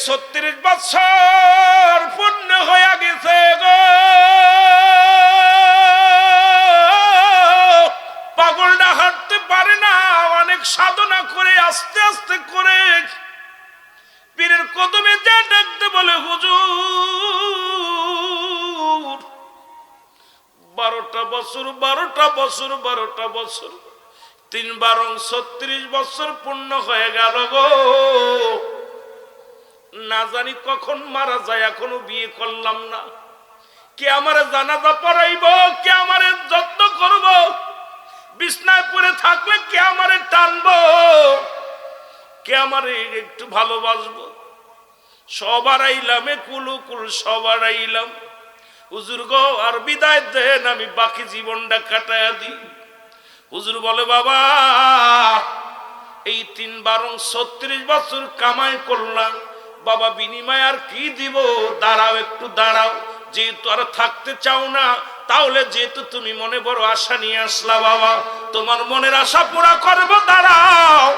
36 বছর পূর্ণ হয়ে গেছে গো। পাগলটা হাঁটতে পারে না, অনেক সাধনা করে আস্তে আস্তে করে পীরের কদমে যা ডাকতে বলে, হুজুর 12টা বছর 12টা বছর 12টা বছর 3 12 36 বছর পূর্ণ হয়ে গেল গো। না জানি কখন মারা যায়, এখনো বিয়ে করলাম না। কে আমারে জানাজা পড়াইব, কে আমারে যত্ন করব, বিছনায় পড়ে থাকলে কে আমারে টানবো, কে আমারে একটু ভালোবাসবো। সবার আইলাম কুলুকুল, সবার আইলাম হুজুর গো আর বিদায় দেন, আমি বাকি জীবনটা কাটায়া দিই। হুজুর বলে, বাবা এই 3 12 36 বছর কামাই করলাম বাবা, বিনিময় আর কি দিব? দাঁড়াও একটু দাঁড়াও, যেহেতু আর থাকতে চাও না, তাহলে যেহেতু তুমি মনে বড় আশা নিয়ে আসলা বাবা, তোমার মনের আশা পুরা করবো, দাঁড়াও।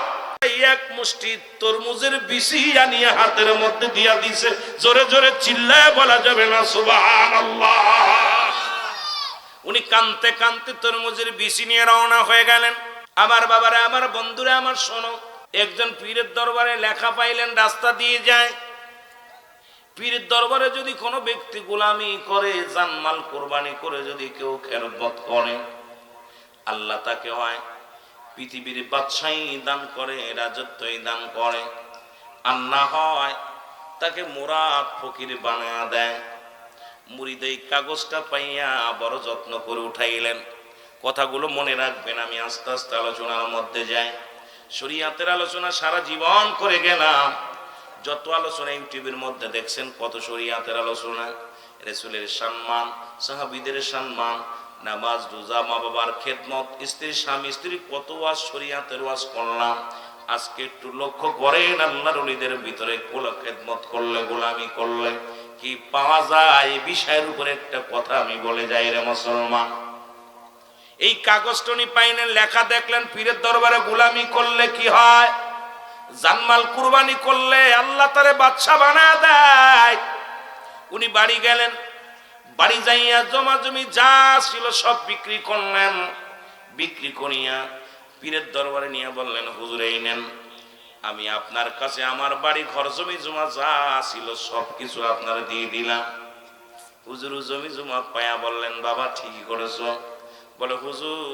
এক মুষ্টি তরমুজের বিচি আনিয়ে হাতের মধ্যে দিয়া দিছে, জোরে জোরে চিল্লায় বলা যাবে না সুবহানাল্লাহ। উনি কানতে কানতে তরমুজের বিচি নিয়ে রওনা হয়ে গেলেন। আমার বাবারা, আমার বন্ধুরা, আমার শোনো, একজন পীরের দরবারে লেখা পাইলেন, রাস্তা দিয়ে যায়। পীরের দরবারে যদি কোনো ব্যক্তি গোলামি করে, জানমাল কোরবানি করে যদি কেউ খেদমত করে, আল্লাহ তাকে হয় পৃথিবীর বাদশাহী দান করে, রাজত্বই দান করে, আর না হয় তাকে মুরাদ ফকির বানায়া দেয়। মুরিদ এই কাগজটা পাইয়া বড় যত্ন করে উঠাইলেন। কথাগুলো মনে রাখবেন, আমি আস্তে আস্তে আলোচনার মধ্যে যাই। শরীয়তের আলোচনা সারা জীবন করে গেলাম। যত আলোচনা ইউটিউবের মধ্যে দেখছেন, কত শরীয়তের আলোচনা, রাসূলের সম্মান, সাহাবীদের সম্মান, নামাজ রোজা, মা বাবার খেদমত, স্ত্রী স্বামী স্ত্রী, কত ওয়াজ শরীয়তের ওয়াজ করলাম। আজকে একটু লক্ষ্য করেন, আল্লাহর ওলিদের ভিতরে কোলা খেদমত করলে, গোলামি করলে কি পাওয়া যায়, এই বিষয়ের উপরে একটা কথা আমি বলে যাই রে মুসলমান। এই কাগজটা উনি পাইলেন, লেখা দেখলেন, পীরের দরবারে গোলামি করলে কি হয়, জানমাল কুরবানি করলে আল্লাহ তারে বাদশা বানায় দেয়। উনি বাড়ি গেলেন, বাড়ি যাইয়া জমা জমি যা ছিল সব বিক্রি করলেন। বিক্রি করিয়া পীরের দরবারে নিয়ে বললেন, হুজুর এই নেন, আমি আপনার কাছে আমার বাড়ি ঘর জমি জমা যা ছিল সব কিছু আপনার দিয়ে দিলাম। হুজুর জমি জমা পায়া বললেন, বাবা ঠিকই করেছো। বলে, হুজুর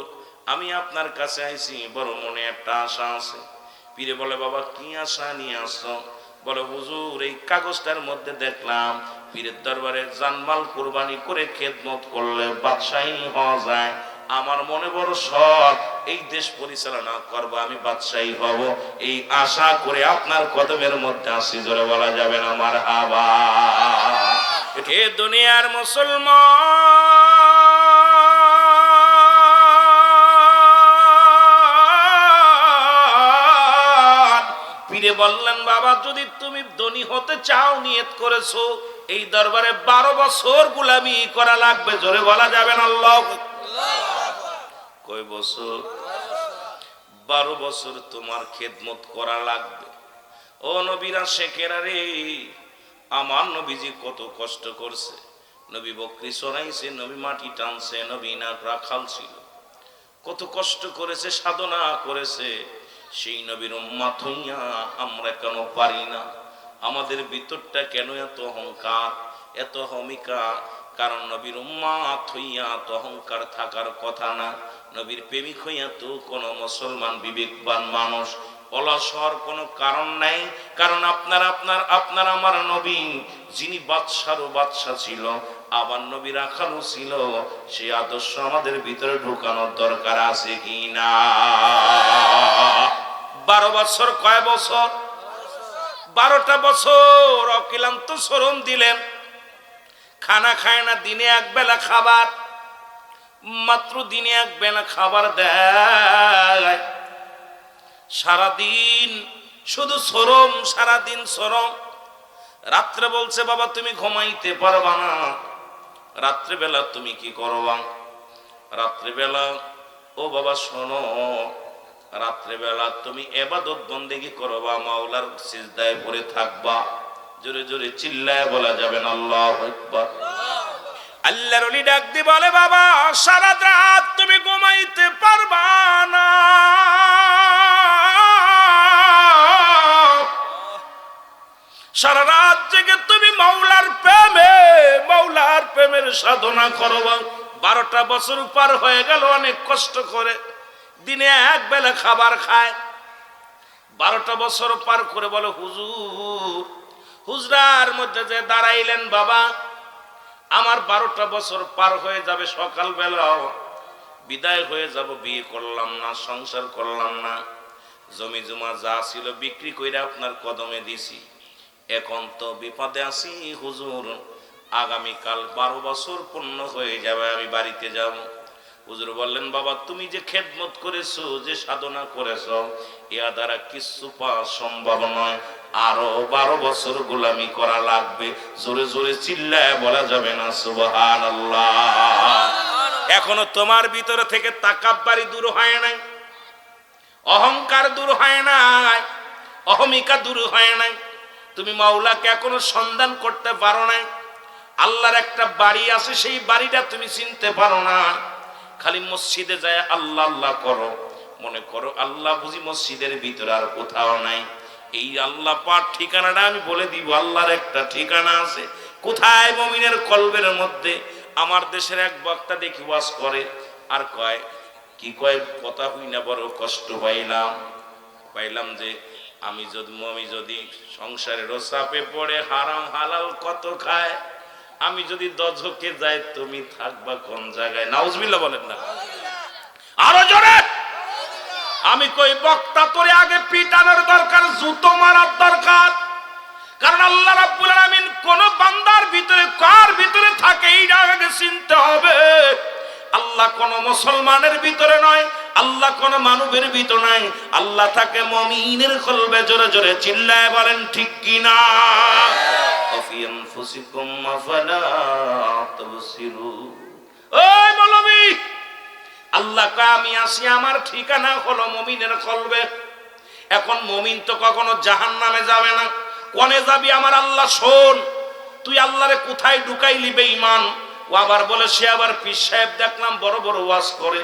আমি আপনার কাছে আইছি, বড় মনে একটা আশা আছে। পীরে বলে, বাবা কি আশা নিয়ে আসছো? বলে, হুজুর এই কাগজটার মধ্যে দেখলাম পীরের দরবারে জানমাল কুরবানি করে খেদমত করলে বাদশাহী হওয়া যায়। আমার মনে বড় শখ, এই দেশ পরিচালনা করব, আমি বাদশাহী হব, এই আশা করে আপনার কদমের মধ্যে আসি। জোরে বলা যাবে না মারহাবা। এ দুনিয়ার মুসলমান, পীরে বললেন, বাবা যদি তুমি ধনী হতে চাও, নিয়ত করেছো এই দরবারে 12 বছর গোলামি করা লাগবে। জোরে বলা যাবে না আল্লাহু আকবার। কয় বছর? 12 বছর তোমার খেদমত করা লাগবে। ও নবীরা শেখেরা রে, আমার নবীজি কত কষ্ট করছে। নবী বকরি চড়াইছে, নবী মাটি টানছে, নবী না রাখাল ছিল, কত কষ্ট করেছে, সাধনা করেছে। সেই নবীর উম্মত হইয়া আমরা কেন পারি না? আমাদের ভিতরটা কেন এত অহংকার, এত হমিকা? কারণ নবীর উম্মত হইয়া তো অহংকার থাকার কথা না। নবীর প্রেমিক হইয়া তো কোনো মুসলমান বিবেকবান মানুষ অলস হওয়ার কোনো কারণ নাই। কারণ আপনার আমার নবী, যিনি বাদশারও বাদশা ছিল, আবার নবী রাখালও ছিল, সেই আদর্শ আমাদের ভিতরে ঢুকানোর দরকার আছে কি না? 12 বছর, কয় বছর? 12টা বছর অক্লান্ত শ্রম দিলেন। খানা খায় না, দিনে এক বেলা খাবার, মাত্র দিনে এক বেলা খাবার দেয়। সারাদিন শুধু শ্রম, সারাদিন শ্রম। রাত্রে বলছে, বাবা তুমি ঘুমাইতে পারবা না, রাত্রেবেলা তুমি কি করবা? রাত্রেবেলা, ও বাবা শোনো, রাত্রেবেলা তুমি ইবাদত বন্দেগী করবা, মাওলার সিজদায় পড়ে থাকবা। জোরে জোরে চিল্লায় বলা যাবে না আল্লাহু আকবার। আল্লাহর ওলি ডাক দিয়ে বলে, বাবা সারা রাত তুমি ঘুমাইতে পারবা না, সারা রাত জেগে তুমি মাওলার প্রেমের সাধনা করবা। 12টা বছর পার হয়ে গেল অনেক কষ্ট করে, দিনে এক বেলা খাবার খায়। 12টা বছর পার করে বলে, হুজরার মধ্যে যে দাঁড়াইলেন বাবা, আমার 12টা বছর পার হয়ে যাবে, সকালবেলাও বিদায় হয়ে যাব, বিয়ে করলাম না, সংসার করলাম না, জমি জমা যা ছিল বিক্রি করে আপনার কদমে দিছি, এখন তো বিপদে আছি হুজুর, আগামীকাল 12 বছর পূর্ণ হয়ে যাবে, আমি বাড়িতে যাব। হুজুর বললেন, বাবা তুমি যে খেদমত করেছো, যে সাধনা করেছো, ইয়া দ্বারা কিছু পাওয়া সম্ভব নয়, আরো 12 বছর গোলামি করা লাগবে। জোরে জোরে চিল্লায় বলা যাবে না সুবহানাল্লাহ। এখনো তোমার ভিতরে থেকে তাকাব্বারি দূর হয় নাই, অহংকার দূর হয় নাই, অহমিকা দূর হয় নাই, তুমি মাওলাকে এখনো সন্ধান করতে পারো নাই। আল্লাহর একটা বাড়ি আছে, সেই বাড়িটা তুমি চিনতে পারো না, খালি মসজিদে যায় আল্লাহ আল্লাহ করো, মনে করো আল্লাহ বুঝি মসজিদের ভিতরে আর কোথাও নাই। এই আল্লাহ পাক ঠিকানাটা আমি বলে দিব, আল্লাহর একটা ঠিকানা আছে কোথায়? মুমিনের কলবের মধ্যে। আমার দেশের এক বক্তা দেখি ওয়াজ করে, আর কয় কি কয়, কথা হই না, বড় কষ্ট পাইলাম যে আমি যদি সংসারের চাপে পড়ে হারাম হালাল কত খায়, আমি যদি দজকে যাই তুমি থাকবা কোন জায়গায়? নাউজুবিল্লাহ বলেন না, আরো জোরে। আমি কই বক্তা তোরে আগে পিটানোর দরকার, জুতো মারার দরকার, কারণ আল্লাহ রাব্বুল আলামিন কোন বান্দার ভিতরে কার ভিতরে থাকে এইটা আগে চিনতে হবে। আল্লাহ কোন মুসলমানের ভিতরে নয়, আল্লাহ কোন মানবের ভিতরে নাই, আল্লাহ থাকে মুমিনের কলবে। জোরে জোরে চিল্লায় বলেন ঠিক কি না? ওই মৌলবী, আল্লাহ কয় আমি আসি, আমার ঠিকানা হলো মুমিনের কলবে। এখন মুমিন তো কখনো জাহান্নামে যাবে না, কোনে যাবি আমার আল্লাহ শোন, তুই আল্লাহরে কোথায় ঢুকাইলি বেঈমান। ও আবার বলে, সে আবার পীর সাহেব দেখলাম বড় বড় ওয়াজ করে,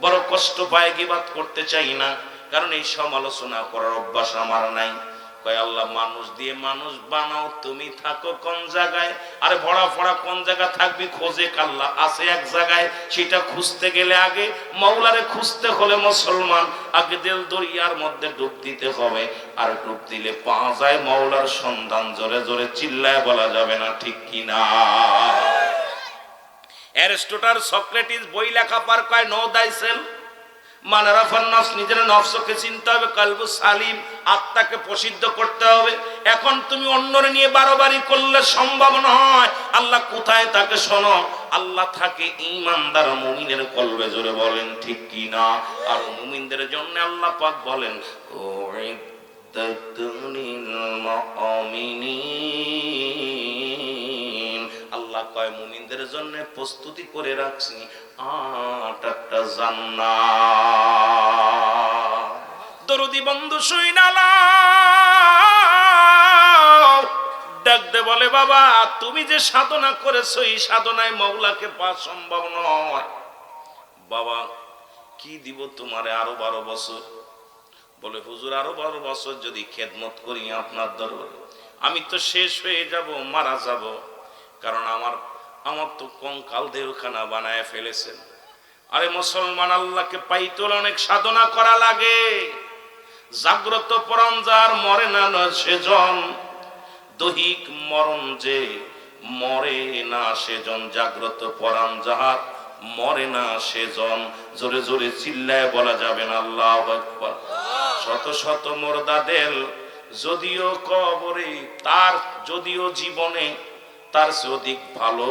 বড় কষ্ট পায়, গিবাত করতে চাই না, কারণ এই সমালোচনা করার অভ্যাস আমার নাই। কয় আল্লাহ মানুষ দিয়ে মানুষ বানাও, তুমি থাকো কোন জায়গায়? আরে ভরা ফড়া কোন জায়গা থাকবি? খোঁজে কাল্লা আছে এক জায়গায়, সেটা খুঁজতে গেলে আগে মাওলারে খুঁজতে হলে মুসলমান আগে দিল দরিয়ার মধ্যে ডুব দিতে হবে, আর ডুব দিলে পাওয়া যায় মাওলার সন্ধান। জোরে জোরে চিল্লায় বলা যাবে না ঠিক কিনা? অ্যারিস্টটল সক্রেটিস বই লেখা পার কয়, নো দাইসেলফ মানে রাফান নফস, নিজের নফসকে চিনতে হবে, কলবু সালিম, আত্মাকে প্রসিদ্ধ করতে হবে। এখন তুমি অন্যরে নিয়ে বারবারই করলে সম্ভব নয়। আল্লাহ কোথায় থাকে শোনো, আল্লাহ থাকে ঈমানদার মুমিনের কলবে। জোরে বলেন ঠিক কি না? আর মুমিনদের জন্য আল্লাহ পাক বলেন, আল্লাহ কয় মুমিনদের জন্য প্রস্তুতি করে রাখছি 8টা জান্নাত। দরুদি বন্ধু শুইনালাও, ডাক দে বলে, বাবা তুমি যে সাধনা করেছো, এই সাধনায় মাওলাকে পাওয়া সম্ভব নয়। বাবা কি দিব তোমারে? আরো 12 বছর। বলে, হুজুর আরো 12 বছর যদি খেদমত করি আপনার দরবারে, আমি তো শেষ হয়ে যাব, মারা যাব, কারণ আমার তো কঙ্কাল দেহখানা বানায় ফেলেছেন। আরে মুসলমান, আল্লাহকে পাইতে অনেক সাধনা করা লাগে। জাগ্রত পরাণ যার মরে না সেজন, দৈহিক মরণ যে মরে না সেজন, জাগ্রত পরাণ যাহার মরে না সেজন। জোরে জোরে চিল্লায় বলা যাবে না আল্লাহু আকবার। শত শত মুর্দাদের যদিও কবরে, তার যদিও জীবনে তার চেয়ে অধিক ভালো,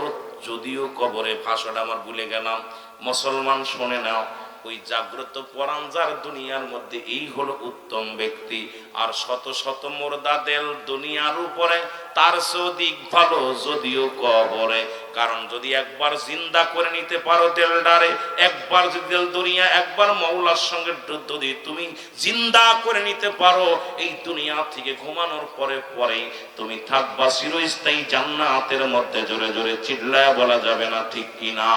যদিও কবরে। ভাষণটা আমার ভুলে গেলাম, মুসলমান শুনে নাও। ওই জাগ্রত পরাণ যার দুনিয়ার মধ্যে এই হলো উত্তম ব্যক্তি। আর শত শত মুর্দা দেল দুনিয়ার উপরে তার সদিক ভালো যদিও কবরে। কারণ যদি একবার জিন্দা করে নিতে পারো দেলডারে, একবার যদি দেল দুনিয়া একবার মওলার সঙ্গে যদি তুমি জিন্দা করে নিতে পারো, এই দুনিয়া থেকে ঘুমানোর পরে পরেই তুমি থাকবা চিরস্থায়ী জান্নাতের মধ্যে। জোরে জোরে চিল্লায় বলা যাবে না ঠিক কিনা?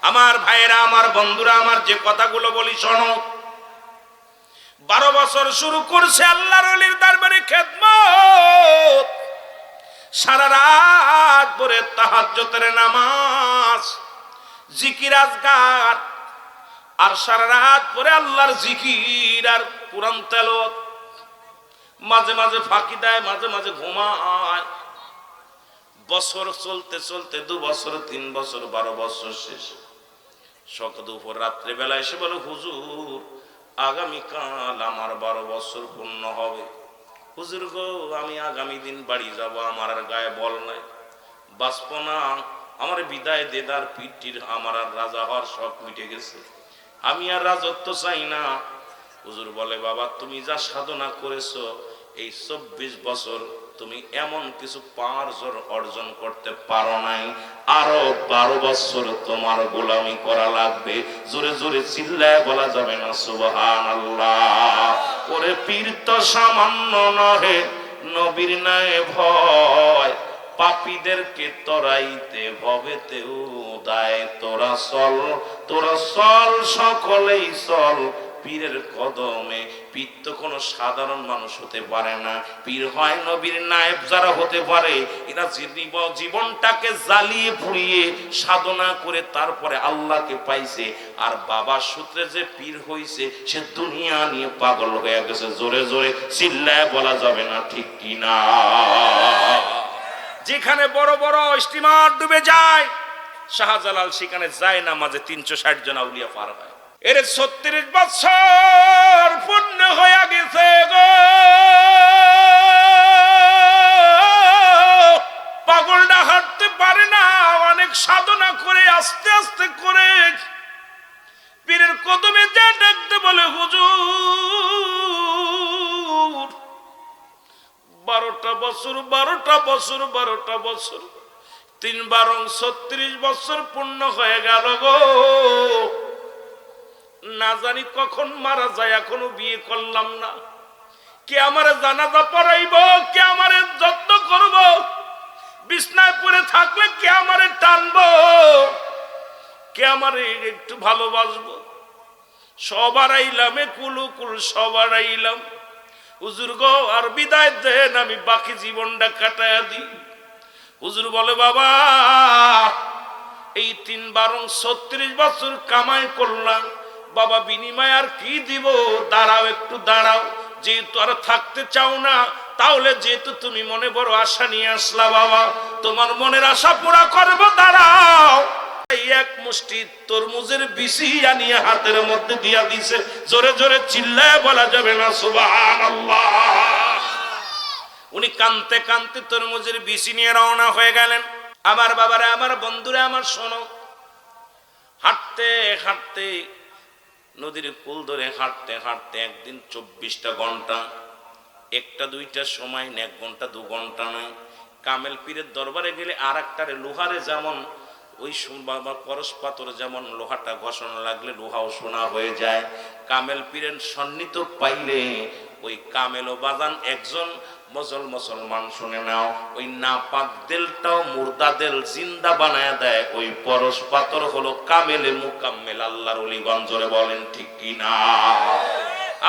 আমার ভাইয়েরা, আমার বন্ধুরা, আমার যে কথাগুলো বলি শোনো। 12 বছর শুরু করছে আল্লাহর ওলির দরবারে খেদমত, সারা রাত ভরে তাহাজ্জুদের নামাজ, জিকির আজকার, আর সারা রাত ভরে আল্লাহর জিকির আর কুরআন তেলাওয়াত। মাঝে মাঝে ফাঁকি দেয়, মাঝে মাঝে ঘুমায়। বছর চলতে চলতে 2 বছর, 3 বছর, 12 বছর শেষ। সকাল দুপুর রাত্রে বেলা এসে বলে, হুজুর আগামীকাল আমার 12 বছর পূর্ণ হবে। হুজুর গো, আমি আগামী দিন বাড়ি যাব, আমার আর গায়ে বল নাই, বাঁচব না, আমার বিদায় দেদার পিঠির, আমার আর রাজা হওয়ার শখ মিটে গেছে, আমি আর রাজত্ব চাই না। হুজুর বলে, বাবা তুমি যা সাধনা করেছো এই 24 বছর তুমি এমন কিছু পাওয়ার অর্জন করতে পারো নাই, আরো 12 বছর তোমার গোলামি করা লাগবে। জোরে জোরে চিল্লায় বলা যাবে না সুবহানাল্লাহ? ওরে পীর তো সামান্য নহে, নবীর নাই ভয়, পাপীদেরকে তরাইতে ভবেতেও দায়। তোরা চল সকলেই চল পীরের কদমে। পীর তো কোনো সাধারণ মানুষ হতে পারে না, পীর হয় নবীর নায়েব যারা হতে পারে। এরা জীবনটাকে জ্বালিয়ে পুড়িয়ে সাধনা করে তারপরে আল্লাহকে পাইছে। আর বাবার সূত্রে যে পীর হইছে সে দুনিয়া নিয়ে পাগল হয়ে গেছে। জোরে জোরে চিল্লায় বলা যাবে না ঠিক কিনা? যেখানে বড় বড় স্টিমার ডুবে যায়, শাহজালাল সেখানে যায় না, মাঝে 360 জন আউলিয়া পার হয়। এর 36 বছর পূর্ণ হয়ে গেছে গো, পাগলটা হাঁটতে পারে না। অনেক সাধনা করে আস্তে আস্তে করে পীরের কদমে যা ডাকতে বলে, হুজুর 12টা বছর 3 12 36 বছর পূর্ণ হয়ে গেল গো, না জানি কখন মারা যায়, এখনো বিয়ে করলাম না। কে আমারে জানাজা পড়াইব, কে আমারে যত্ন করব, বিছনায় পড়ে থাকলে কে আমারে টানবো, কে আমারে একটু ভালোবাসবো। সবার আইলাম, কুলুকুল সবার আইলাম, হুজুর গো আর বিদায় দেন, আমি বাকি জীবনটা কাটায়া দিই। হুজুর বলে, বাবা এই 3 12 36 বছর কামাই করলাম, বাবা বিনিময় আর কি দিব? দাঁড়াও একটু দাঁড়াও, যেহেতু আর থাকতে চাও না, তাহলে যেহেতু তুমি মনে বড় আশা নিয়ে আসলা, বাবা তোমার মনের আশা পুরা করবো, দাঁড়াও। এই এক মুষ্টি তরমুজের বিচি আনিয়ে হাতের মধ্যে দিয়া দিছে। জোরে জোরে চিল্লায় বলা যাবে না সুবহানাল্লাহ? উনি কানতে কানতে তরমুজের বিচি নিয়ে রওনা হয়ে গেলেন। আমার বাবারা, আমার বন্ধুরা, আমার শোনো, হাঁটতে হাঁটতে নদীর কুল ধরে হাঁটতে হাঁটতে একদিন 24টা ঘন্টা, 1টা 2টার সময় না, 1 ঘন্টা 2 ঘন্টা নয়। কামেল পীরের দরবারে গেলে আর একটারে লোহারে যেমন ওই পরশ পাথর যেমন লোহাটা ঘষণা লাগলে লোহাও সোনা হয়ে যায়, কামেল পীরের সন্নিহিত পাইলে ওই কামেল বাজান একজন মুসলমান শুনে নাও, ওই নাপাক দেলটাও মুর্দা দেল জিন্দা বানায় দেয়। ওই পরশ পাথর হলো কামেলে মুকাম্মেল আল্লাহর ওলি। গঞ্জরে বলেন ঠিক কি না?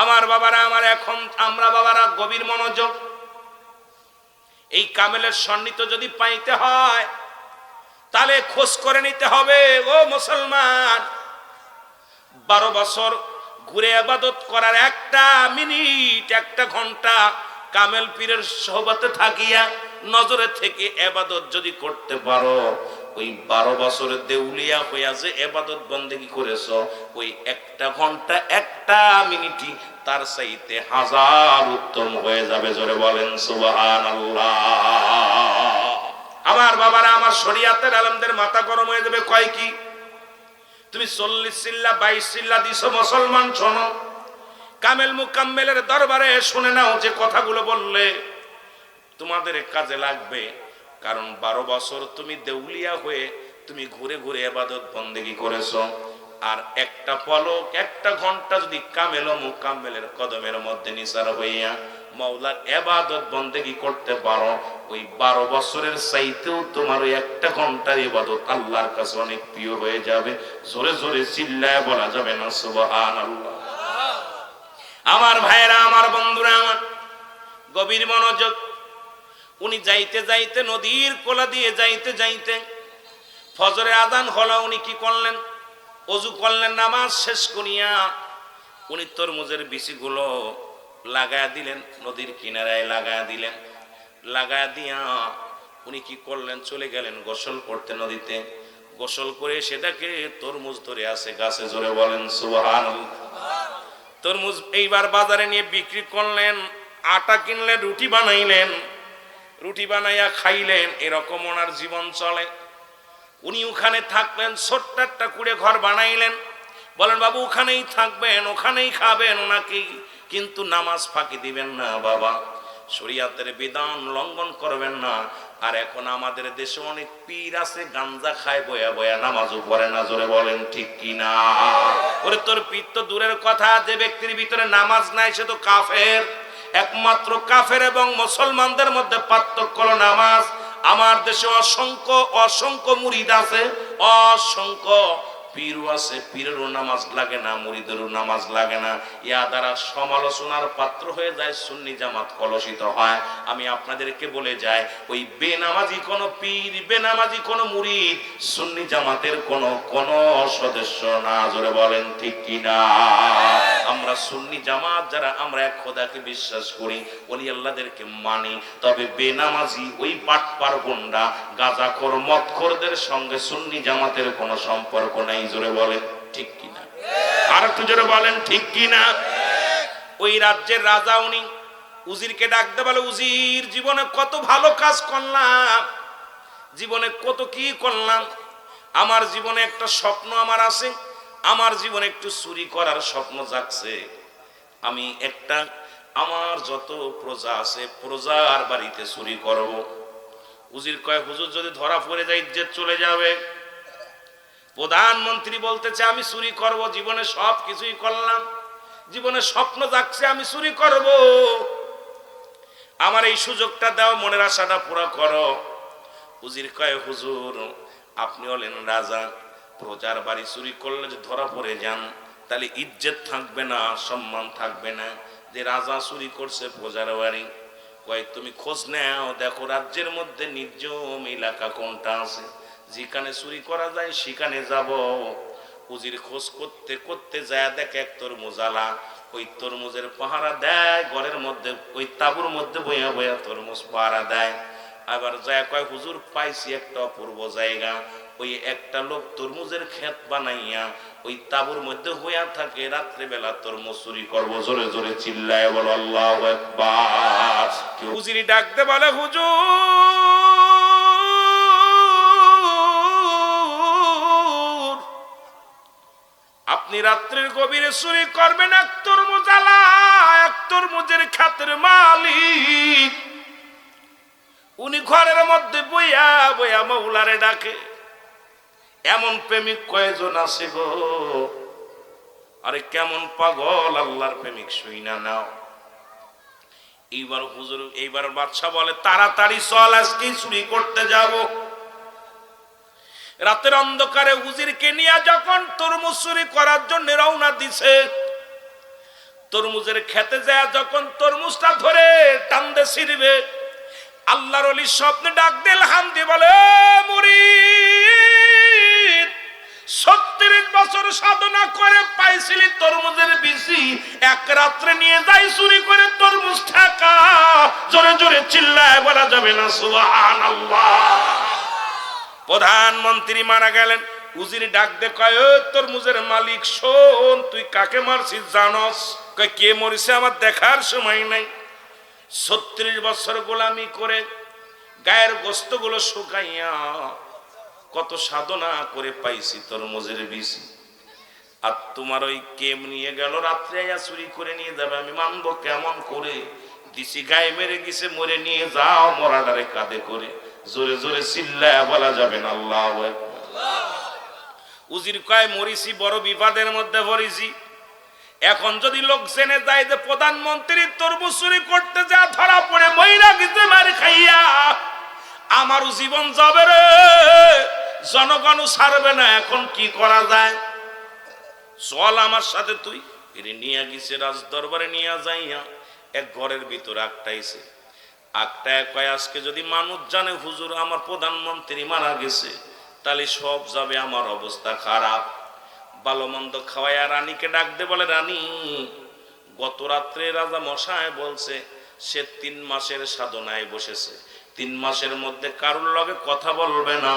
আমার বাবারা, আমার এখন আমরা বাবারা গভীর মনোযোগ। এই কামেলের সন্নিহিত যদি পাইতে হয় তাহলে খোঁজ করে নিতে হবে। ও মুসলমান, 12 বছর ঘুরে ইবাদত করার 1টা মিনিট 1টা ঘন্টা কামেল পীরের সোহবতে থাকিয়া নজরে থেকে ইবাদত যদি করতে পারো, ওই 12 বছরের দেউলিয়া হইয়া যে ইবাদত বন্দেগী করেছো, ওই 1টা ঘন্টা 1টা মিনিটই তার চাইতে 1000 উত্তম হয়ে যাবে। জোরে বলেন সুবহানাল্লাহ। আমার বাবারা, আমার শরীয়তের আলেমদের মাথা গরম হয়ে যাবে। কয় কি? তুমি 40 চিল্লা 22 চিল্লা দিছো, মুসলমান শোনো, কামেল মুকাম্মেলের দরবারে শুনে নাও যে কথাগুলো বললে তোমাদের কাজে লাগবে। কারণ 12 বছর তুমি দেউলিয়া হয়ে তুমি ঘুরে ঘুরে ইবাদত বন্দেগী করেছো, আর একটা পলক একটা ঘন্টা যদি কামেল ও মুকাম্মেলের কদমের মধ্যে নিসার হইয়া মাওলার ইবাদত বন্দেগী করতে পারো, ওই 12 বছরের চাইতেও তোমার ওই একটা ঘন্টার ইবাদত আল্লাহর কাছে অনেক প্রিয় হয়ে যাবে। জোরে জোরে চিল্লায় বলা যাবে না সুবহানাল্লাহ? আমার ভাইয়েরা, আমার বন্ধুরা, আমার গভীর মনোযোগ। উনি যাইতে যাইতে নদীর কোলা দিয়ে যাইতে যাইতে ফজরের আযান হলো। উনি কি করলেন? ওযু করলেন, নামাজ শেষ করিয়া উনি তরমুজের বিচিগুলো লাগায়া দিলেন, নদীর কিনারায় লাগায়া দিলেন। লাগায়া দিয়া উনি কি করলেন? চলে গেলেন গোসল করতে নদীতে। গোসল করে সেটাকে তরমুজ ধরে আছে গাছে, জোরে বলেন সুবহানাল্লাহ। তরমুজ এইবার বাজারে নিয়ে বিক্রি করলেন, আটা কিনলেন, রুটি বানাইলেন, রুটি বানাইয়া খাইলেন। এরকম ওনার জীবন চলে। উনি ওখানে থাকলেন, ছোট্ট একটা কুড়ে ঘর বানাইলেন। বলেন বাবু ওখানেই থাকবেন, ওখানেই খাবেন ওনাকে, কিন্তু নামাজ ফাঁকি দিবেন না বাবা, শরীয়তের বিধান লঙ্ঘন করবেন না। আর এখন আমাদের দেশে অনেক পীর আছে, গাঞ্জা খায় বয়া বয়া, নামাজও পড়ে না, জোরে বলেন ঠিক কিনা? ওরে তোর পীর তো দূরের কথা, যে ব্যক্তির ভিতরে নামাজ নাই সে তো কাফের। একমাত্র কাফের এবং মুসলমানদের মধ্যে পার্থক্য হলো নামাজ। আমার দেশে অসংখ্য অসংখ্য মুরিদ আছে, অসংখ্য পীরও আছে, পীরেরও নামাজ লাগে না, মুরিদেরও নামাজ লাগে না। ইয়া দ্বারা সমালোচনার পাত্র হয়ে যায়, সুন্নি জামাত কলুষিত হয়। আমি আপনাদেরকে বলে যাই, ওই বেনামাজি কোন পীর, বেনামাজি কোন মুরিদ সুন্নি জামাতের কোন সদস্য না, জোরে বলেন ঠিক কিনা? আমরা সুন্নি জামাত যারা, আমরা এক খোদাকে বিশ্বাস করি, ওলি আল্লাহদেরকে মানি। তবে বেনামাজি ওই বাটপার গুন্ডা গাঁজাখোর মদখোরদের সঙ্গে সুন্নি জামাতের কোনো সম্পর্ক নাই, জোরে বলেন ঠিক কিনা? আর একটু জোরে বলেন ঠিক কিনা? ওই রাজ্যের রাজা উনি উজিরকে ডাকতে বলে, উজির জীবনে কত ভালো কাজ করলাম, জীবনে কত কি করলাম, আমার জীবনে একটা স্বপ্ন আমার আছে, আমার জীবনে একটু চুরি করার স্বপ্ন জাগছে। আমি একটা, আমার যত প্রজা আছে প্রজার বাড়িতে চুরি করব। উজির কয়, হুজুর যদি ধরা পড়ে যায় ইজ্জত চলে যাবে। প্রধানমন্ত্রী বলতেছে আমি চুরি করব, জীবনে সব কিছুই করলাম, জীবনে স্বপ্ন জাগছে আমি চুরি করব, আমার এই সুযোগটা দাও, মনের আশাটা পুরো করো। উজির কয়, হুজুর আপনি হলেন রাজা, প্রজার বাড়ি চুরি করলে যে ধরা পড়ে যান তাহলে ইজ্জত থাকবে না, সম্মান থাকবে না, যে রাজা চুরি করছে প্রজার বাড়ি। কয় তুমি খোঁজ নাও, দেখো রাজ্যের মধ্যে নির্জন এলাকা কোনটা আছে, যেখানে চুরি করা যায় সেখানে যাব। উজির খোঁজ করতে করতে যায় দেখে এক তরমুজ আলা, ওই তরমুজের পাহারা দেয় ঘরের মধ্যে, ওই তাঁবুর মধ্যে বইয়া বইয়া তরমুজ পাহারা দেয়। আবার যায় কয়, হুজুর পাইছি একটা অপূর্ব জায়গা, ওই একটা লোক তরমুজের ক্ষেত বানাইয়া ওই তাঁবুর মধ্যে হইয়া থাকে, রাত্রে বেলা তরমুজ চুরি করবো। জোরে জোরে চিল্লায় বলো আল্লাহু আকবার। উজিরি ডাকতে বলে, হুজুর আপনি রাত্রির গভীরে চুরি করবেন, এক তরমুজ আলা, এক তরমুজের ক্ষেতের মালিক, উনি ঘরের মধ্যে বইয়া বইয়া মৌলারে ডাকে। এমন প্রেমিক কয়জন আছে গো, আরে কেমন পাগল আল্লাহর প্রেমিক, শুই না নাও। এইবার হুজুর, এইবার বাদশা বলে, তাড়াতাড়ি চল, আজকে চুরি করতে যাব। রাতের অন্ধকারে উজিরকে নিয়ে যখন তরমুজ চুরি করার জন্য রওনা দিছে, তরমুজের খেতে যায় যখন তরমুজটা ধরে টানতে ছিড়বে, আল্লাহর ওলি স্বপ্নে ডাক দিল হামদি বলে, মুরিদ 36 বছর সাধনা করে পাইছিলি তরমুজের বিচি, এক রাত্রে নিয়ে যাই চুরি করে তরমুজ ঠেকা। জোরে জোরে চিল্লায় বলা যাবে না সুবহানাল্লাহ? প্রধানমন্ত্রী মারা গেলেন, উজির ডাক দে কয়, ও তরমুজের মালিক শোন, তুই কাকে মারছিস জানস? কয়, কে মরিছে আমার দেখার সময় নাই। 36 বছর গোলামি করে গায়ের গোস্তগুলো শুকাইয়া কত সাধনা করে পাইছি তরমুজের বিচি, আর তোমার ওই কেম নিয়ে গেল রাত্রে আয়া চুরি করে নিয়ে যাবে, আমি মানবো কেমন করে? দিছি গায়ে মেরে গেছে, মরে নিয়ে যাও মরাডারে কাঁধে করে। জোরে জোরে চিল্লায়া বলা যাবে না আল্লাহু আকবার। উজির কয় মরিছি, বড় বিপদের মধ্যে পড়েছি। এখন যদি লোক জেনে যায় যে প্রধানমন্ত্রী তরমুজ চুরি করতে যা ধরা পড়ে মইরা গেছে মার খাইয়া, আমারও জীবন যাবে রে, জনগণও ছাড়বে না। এখন কি করা যায়? চল আমার সাথে তুই। এরে নিয়ে গেছে রাজ দরবারে, নিয়ে যাইয়া এক ঘরের ভিতর আটটাইছে। আটটায় কয় আজকে যদি মানুষ জানে হুজুর আমার প্রধানমন্ত্রী মারা গেছে, তাহলে সব যাবে, আমার অবস্থা খারাপ। ভালো মন্দ খাওয়াইয়া রানীকে ডাক দে, বলে রানী গত রাত্রে রাজা মশায় বলছে সে 3 মাসের সাধনায় বসেছে, 3 মাসের মধ্যে কারোর লগে কথা বলবে না,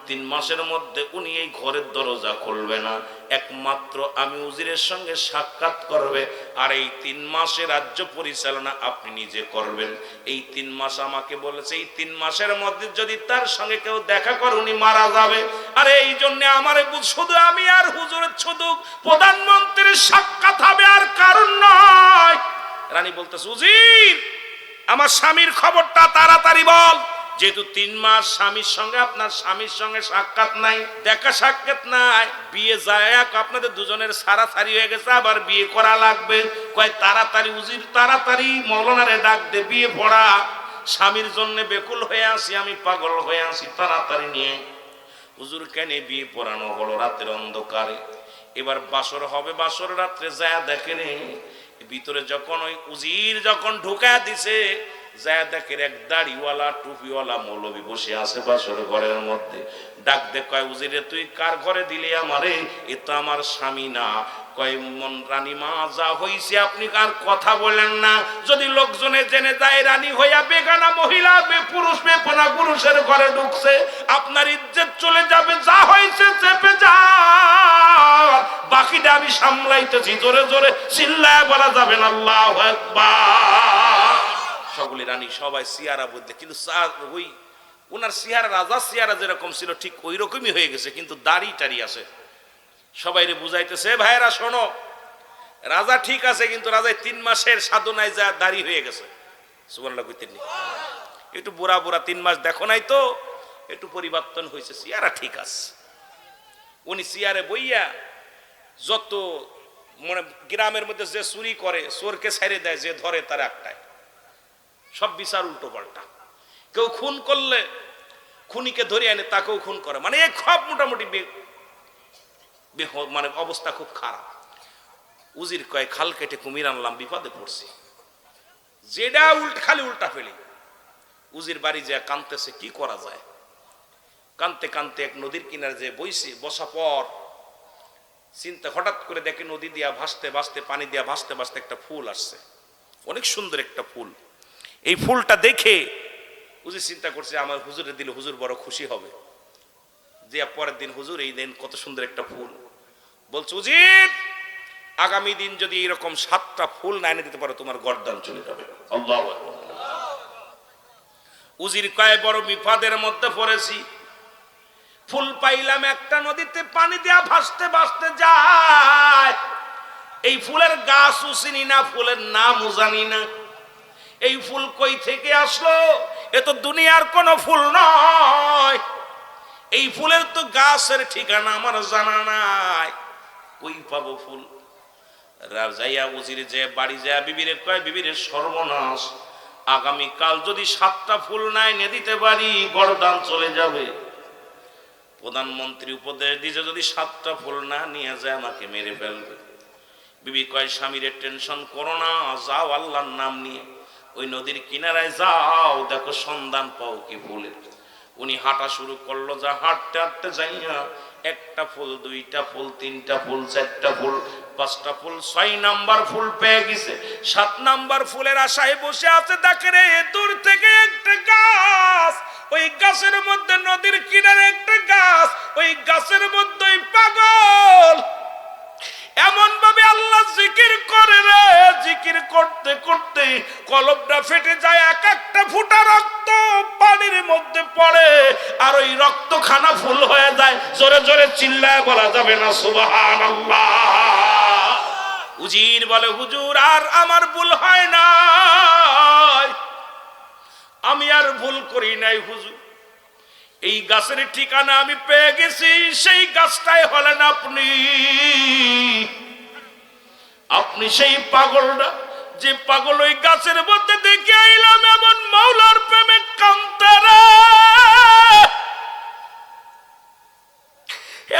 3 মাসের মধ্যে উনি এই ঘরের দরজা খুলবে না, একমাত্র আমি উজিরের সঙ্গে সাক্ষাৎ করবে। আর এই 3 মাসে রাজ্য পরিচালনা আপনি নিজে করবেন। এই 3 মাস আমাকে বলেছে, এই 3 মাসের মধ্যে যদি তার সঙ্গে কেউ দেখা করে উনি মারা যাবে। আর এই জন্য আমার শুধু আমি আর হুজুরের শুধু প্রধানমন্ত্রীর সাক্ষাৎ হবে, আর কারণ নয়। রানী বলতেছে উজির আমার স্বামীর খবরটা তাড়াতাড়ি বল। যেহেতু 3 মাস স্বামীর সঙ্গে আপনার স্বামীর সঙ্গে সাক্ষাৎ নাই, দেখা সাক্ষাৎ নাই, বিয়ে যায় আপনাদের দুজনের সারাসারি হয়ে গেছে, আবার বিয়ে করা লাগবে। কয় তাড়াতাড়ি উজির তাড়াতাড়ি মৌলানারে ডাক দে, বিয়ে পড়া। স্বামীর জন্য বেকুল হয়ে আসি, আমি পাগল হয়ে আসি, তাড়াতাড়ি নিয়ে। হুজুর কেন বিয়ে পড়ানো হলো রাতের অন্ধকারে। এবার বাসর হবে, বাসর রাত্রে যায় দেখেন ভিতরে যখন ওই উজির যখন ঢুকা দিছে, যায় দেখেন এক দাড়িওয়ালা টুপিওয়ালা মৌলবি বসে আছে বাসর ঘরের মধ্যে। ডাক দে কয় উজিরে তুই কার ঘরে দিলি আমারে? এ তো আমার স্বামী না। কয় মন রানী মা যা হইছে আপনি আর কথা বলেন না, যদি লোকজনে জেনে যায় রানী হইয়া বেগানা মহিলা পুরুষ বেপনা পুরুষের ঘরে ঢুকছে, আপনার ইজ্জত চলে যাবে। যা হয়েছে চেপে যা, বাকিটা আমি সামলাইতেছি। জোরে জোরে চিল্লায় বলা যাবে না আল্লাহু আকবার। সকলে রানী সবাই সিয়ারা বলতে, কিন্তু ওই ওনার সিয়ারা রাজা সিয়ারা যেরকম ছিল ঠিক ওই রকমই হয়ে গেছে, কিন্তু দাড়ি টাড়ি আছে। সবাই রে বুঝাইতেছে ভাইয়েরা শোনো, রাজা ঠিক আছে, কিন্তু রাজায় 3 মাসের সাধনায় যা দাড়ি হয়ে গেছে। সুবহানাল্লাহ কইতেন নি? একটু বুড়া বুড়া 3 মাস দেখো নাই তো, একটু পরিবর্তন হয়েছে, সিয়ারা ঠিক আছে। উনি সিয়ারে বইয়া যত মানে গ্রামের মধ্যে যে চুরি করে চোরকে ছেড়ে দেয়, যে ধরে তার একটাই, সব বিচার উল্টো পাল্টা। কেউ খুন করলে খুনিকে ধরে আনে তাকেও খুন করে, মানে এই সব মোটামুটি মানে অবস্থা খুব খারাপ। উজির কয় খাল কেটে কুমির আনলাম, বিপদে পড়ছি, যেটা খালি উল্টা ফেলি। উজির বাড়ি যায় কাঁদতেছে, কি করা যায়? কাঁদতে কাঁদতে এক নদীর কিনারে যে বসা পর চিন্তা, হঠাৎ করে দেখে নদী দিয়া ভাসতে ভাসতে, পানি দিয়া ভাসতে ভাসতে একটা ফুল আসছে, অনেক সুন্দর একটা ফুল। এই ফুলটা দেখে উজির চিন্তা করছে আমার হুজুরে দিলে হুজুর বড় খুশি হবে। যে পরের দিন হুজুর এই দিন কত সুন্দর একটা ফুল, বলছে উজির আগামী দিন যদি এইরকম 7টা ফুল না এনে দিতে পারো তোমার গর্দান চলে যাবে। আল্লাহু আকবার। উজির কয় বড় বিপদের মধ্যে পড়েছি, ফুল পাইলাম একটা, নদীতে পানি দেয়া ভাসতে ভাসতে যায়। এই ফুলের গাছও চিনি না, ফুলের নামও জানি না। এই ফুল কই থেকে আসলো? এ তো দুনিয়ার কোন ফুল নয়। এই ফুলের তো গাছের ঠিকানা আমার জানা নাই, কই পাবো ফুল? রাজাইয়া উজিরে যে বাড়ি যায় বিবিরে কয় বিবিরে সর্বনাশ, আগামীকাল যদি 7টা ফুল না এনে দিতে পারি গর্দান চলে যাবে। প্রধানমন্ত্রী উপদেশ দিয়েছে যদি 7টা ফুল না নিয়ে যায় আমাকে মেরে ফেলবে। বিবি কয় স্বামীরে টেনশন করো না, যাও আল্লাহর নাম নিয়ে ওই নদীর কিনারায় যাও, দেখো সন্ধান পাও কি ফুলের। উনি হাঁটা শুরু করলো, যা হাঁটতে হাঁটতে যাইয়া 1টা ফুল, 2টা ফুল, 3টা ফুল, 4টা ফুল, 5টা ফুল, 6 নাম্বার ফুল পেয়ে গেছে। 7 নাম্বার ফুলের আশায় বসে আছে। দেখে রে দূর থেকে একটা গাছ, ওই গাছের মধ্যে নদীর কিনারে একটা গাছ, ওই গাছের মধ্যে পাগল এমন ভাবে আল্লাহ জিকির করে রে, জিকির করতে করতে কলবটা ফেটে যায়, এক একটা ফুটা রক্ত পানির মধ্যে পড়ে, আর ওই রক্তখানা ফুল হয়ে যায়। জোরে জোরে চিল্লায় বলা যাবে না সুবহানাল্লাহ। উজির বলে হুজুর আর আমার ভুল হয় না, আমি আর ভুল করি নাই হুজুর, এই গাছের ঠিকানা আমি পেয়ে গেছি, সেই গাছটাই হলেন আপনি। আপনি সেই পাগলটা, যে পাগল ওই গাছের মধ্যে দেখে আইলাম এমন মাওলার প্রেমে কান্তারা,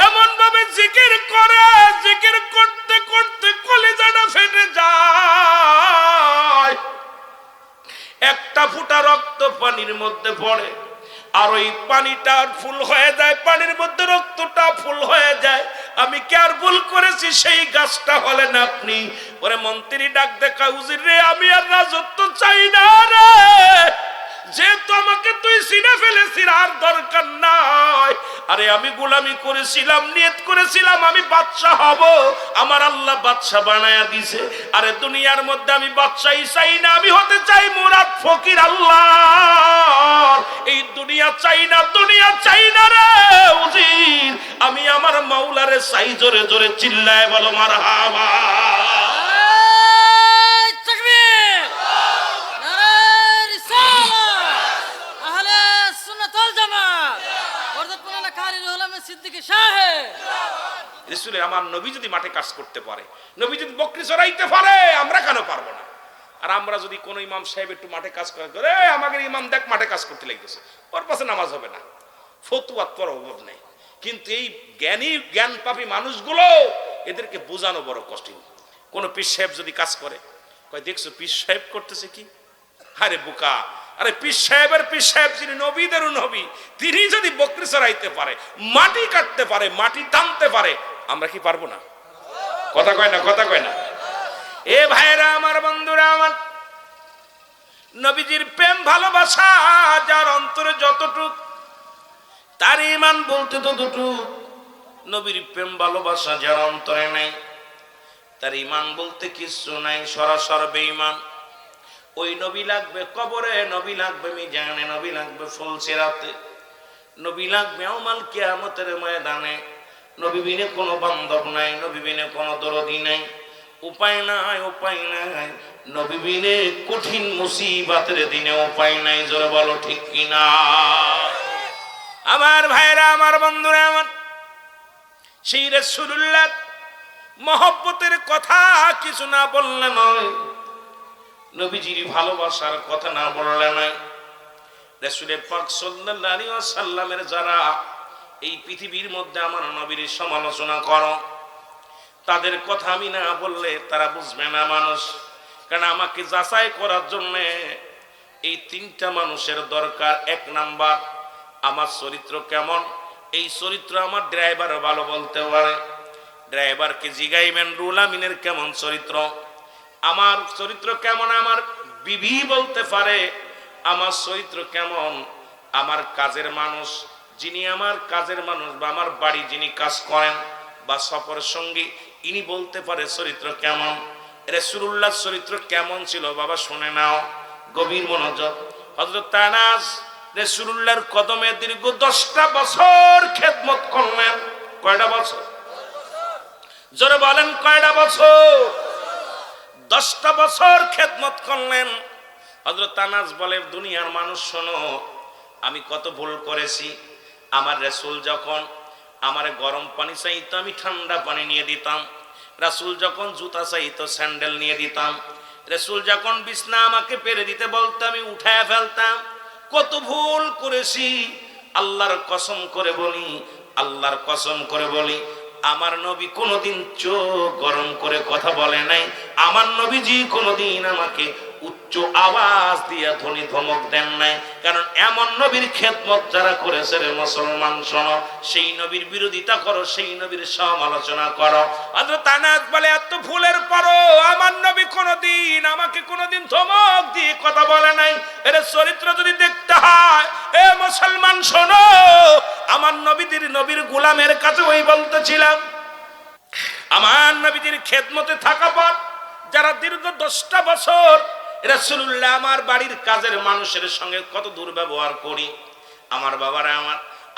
এমন ভাবে জিকির করে, জিকির করতে করতে কলিজাটা ফেটে যায়, একটা ফোঁটা রক্ত পানির মধ্যে পড়ে, আর ওই পানিটা ফুল হয়ে যায়, পানির মধ্যে রক্তটা ফুল হয়ে যায়। আমি কি আর ভুল করেছি? সেই গাছটা হলেন আপনি। ওরে মন্ত্রী ডাক দেখা, হুজুর রে আমি আর রাজত্ব চাই না রে, যেহেতু আমাকে তুই চিনে ফেলেছিস আর দরকার নাই। আরে আমি গোলামি করেছিলাম, নিয়ত করেছিলাম আমি বাদশা হব, আমার আল্লাহ বাদশা বানায়া দিছে। আরে দুনিয়ার মধ্যে আমি বাদশাই চাই না, আমি হতে চাই মুরাদ ফকির আল্লাহ। এই দুনিয়া চাই না, দুনিয়া চাই না রে উজির, আমি আমার মাওলারে চাই। জোরে জোরে চিল্লায় বলো মারহাবা। আমার নবী যদি মাঠে কাজ করতে পারে, নবী যদি বকরি চড়াইতে পারে, আমরা কেন পারবো না? আর আমরা যদি কোন ইমাম সাহেব একটু মাঠে কাজ করে, আমাদের ইমাম দেখ মাঠে কাজ করতে লাগতেছে, ওর পাশে নামাজ হবে না, ফতুয়া তোর অভাব নেই। কিন্তু এই জ্ঞানী জ্ঞান পাপী মানুষগুলো, এদেরকে বোঝানো বড় কষ্ট। কোন পীর সাহেব যদি কাজ করে, কয় দেখছো পীর সাহেব করতেছে কি? আরে বোকা, আরে পীর সাহেব যিনি নবীদেরও নবী, তিনি যদি বকরি চড়াইতে পারে, মাটি কাটতে পারে, মাটি টানতে পারে, আমরা কি পারবো না? কথা কয় না, কথা কয় না। এ ভাইরা আমার, বন্ধুরা আমার, নবীজির প্রেম ভালোবাসা যার অন্তরে যতটুক, তার ঈমান বলতে ততটুক। নবীর প্রেম ভালোবাসা যার অন্তরে নাই, তার ঈমান বলতে কিছু নাই, সরাসর বেঈমান। ওই নবী লাগবে কবরে, নবী লাগবে মিজানে, নবী লাগবে ফুলসিরাতে, নবী লাগবে ইয়াউমাল কিয়ামতের ময়দানে। নবী বিনে কোনো বান্ধব নাই, নবী বিনে কোনো দরদি নাই, উপায় নাই, উপায় নাই। নবী বিনে কঠিন মুসিবতের দিনে উপায় নাই। জোরে বলো ঠিক কিনা? আমার ভাইরা আমার, বন্ধুরা আমার, সেই রাসূলুল্লাহ মহব্বতের কথা কিছু না বললে নয়, নবীজির ভালোবাসার কথা না বললে নয়। রাসূল পাক সাল্লাল্লাহু আলাইহি ওয়াসাল্লামের যারা এই পৃথিবীর মধ্যে আমার নবীর সমালোচনা করো, তাদের কথা আমি না বললে তারা বুঝবে না মানুষ। কারণ আমাকে যাচাই করার জন্য এই তিনটা মানুষের দরকার। এক নাম্বার, আমার চরিত্র কেমন। এই চরিত্র আমার ড্রাইভার ভালো বলতে পারে, ড্রাইভারকে জিগাইবেন রুল আমিনের কেমন চরিত্র, আমার চরিত্র কেমন, আমার বিবি বলতে পারে আমার চরিত্র কেমন। আমার কাজের মানুষ, যিনি আমার কাজের মানুষ বা আমার বাড়ি যিনি কাজ করেন বা সফর সঙ্গী, ইনি বলতে পারে চরিত্র কেমন। রাসূলুল্লাহর চরিত্র কেমন ছিল বাবা শুনে নাও, গভীর মনোযোগ। হযরত আনাস রাসূলুল্লাহর কদমে দীর্ঘ 10টা বছর খেদমত করলেন। কয়টা বছর? জোরে বলেন কয়টা বছর? 10টা বছর খেদমত করলেন। হযরত আনাস বলে, দুনিয়ার মানুষ শোনো, আমি কত ভুল করেছি। আমার রাসূল যখন আমার গরম পানি চাইতো, আমি ঠান্ডা পানি নিয়ে দিতাম। রাসূল যখন জুতা চাইতো, স্যান্ডেল নিয়ে দিতাম। রাসূল যখন বিছনা আমাকে পেরে দিতে বলতো, আমি উঠায় ফেলতাম। কত ভুল করেছি। আল্লাহর কসম করে বলি, আল্লাহর কসম করে বলি, আমার নবী কোনোদিন চোখ গরম করে কথা বলে নাই। আমার নবীজি কোনোদিন আমাকে উচ্চ আওয়াজ দিয়ে ধ্বনি ধমক দেন নাই। কারণ এমন নবীর খেদমত যারা করেছে রে মুসলমান শোনো, সেই নবীর বিরোধিতা করো, সেই নবীর সমালোচনা করো। হযরত আনাস বলে, এত ভুলের পরও আমার নবী কোনোদিন আমাকে কোনোদিন ধমক দিয়ে কথা বলে নাই। এর চরিত্র যদি দেখতে হয়, এ মুসলমান শোনো, আমার নবীর গোলামের কাছে ওই বলতেছিলাম, আমার নবীজির খেদমতে থাকা পর যারা দীর্ঘ 10টা বছর রাসূলুল্লাহ আমার বাড়ির কাজের মানুষের সঙ্গে কত দুর্ব্যবহার করি, আমার বাবারা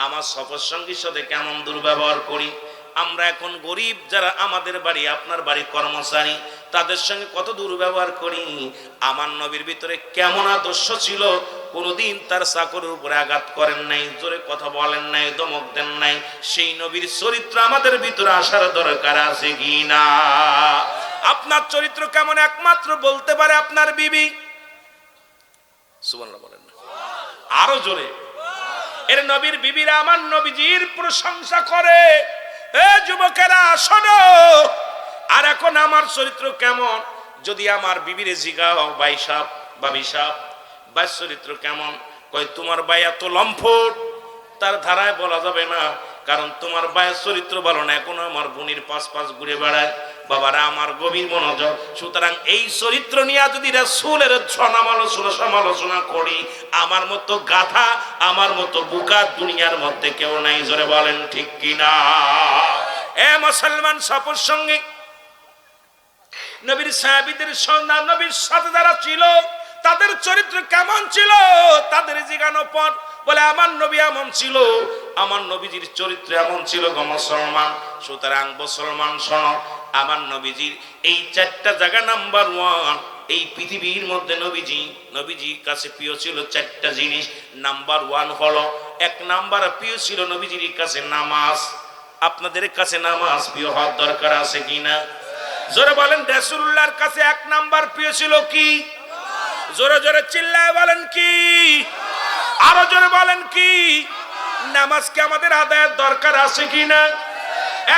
আমার সফর সঙ্গীর সাথে কেমন দুর্ব্যবহার করি, আমরা এখন গরিব যারা আমাদের বাড়ি আপনার বাড়ি কর্মচারী তাদের সঙ্গে কত দুর্ব্যবহার করি। আমার নবীর ভিতরে কেমন আদর্শ ছিল, কোনোদিন তার চাকরের উপরে আঘাত করেন নাই, জোরে কথা বলেন নাই, ধমক দেন নাই। সেই নবীর চরিত্র আমাদের ভিতরে আসার দরকার আছে কি না? আপনার চরিত্র কেমন একমাত্র বলতে পারে আপনার বিবি। সুবহানাল্লাহ বলেন না, আরো জোরে। এর নবীর বিবিরা আমার নবীজির প্রশংসা করে। এ যুবকেরা শোনো, আর এখন আমার চরিত্র কেমন যদি আমার বিবিরে জিগাও, ভাই সাহেব ভাবি সাহেব ভাই চরিত্র কেমন, কই তোমার ভাই এত লম্পট, তার ধারায় বলা যাবে না, কারণ তোমার ভাইয়ের চরিত্র ভালো না, এখনো আমার বোনের পাশ পাশ ঘুরে বেড়ায়। বাবারা আমার গভীর মনোযোগ। সুতরাং এই চরিত্র নিয়ে যদি রাসূলের সমালোচনা করি, আমার মতো গাধা, আমার মতো বোকা দুনিয়ার মধ্যে কেউ নাই, জোরে বলেন ঠিক কিনা? এ মুসলমান সফর সঙ্গী, নবীর সাহাবীদের সন্ধান, নবীর সাথে যারা ছিল তাদের চরিত্র কেমন ছিল তাদের জিজ্ঞানো পর বলে আমার নবী এমন ছিল, আমার নবীজির চরিত্র এমন ছিল গো মুসলমান। সুতরাং মুসলমান শোনো, আমার নবীজির এই চারটা জায়গা নাম্বার ওয়ান এই পৃথিবীর মধ্যে। নবীজির কাছে প্রিয় ছিল চারটা জিনিস। নাম্বার ওয়ান হলো, এক নাম্বার প্রিয় ছিল নবীজির কাছে নামাজ। আপনাদের কাছে নামাজ প্রিয় হওয়ার দরকার আছে কিনা? জোরে বলেন। রাসূলুল্লাহর কাছে এক নাম্বার প্রিয় ছিল কি? জোরে জোরে চিল্লায় বলেন কি? আরো জোরে বলেন কি? নামাজকে আমাদের আদায়ের দরকার আছে কিনা?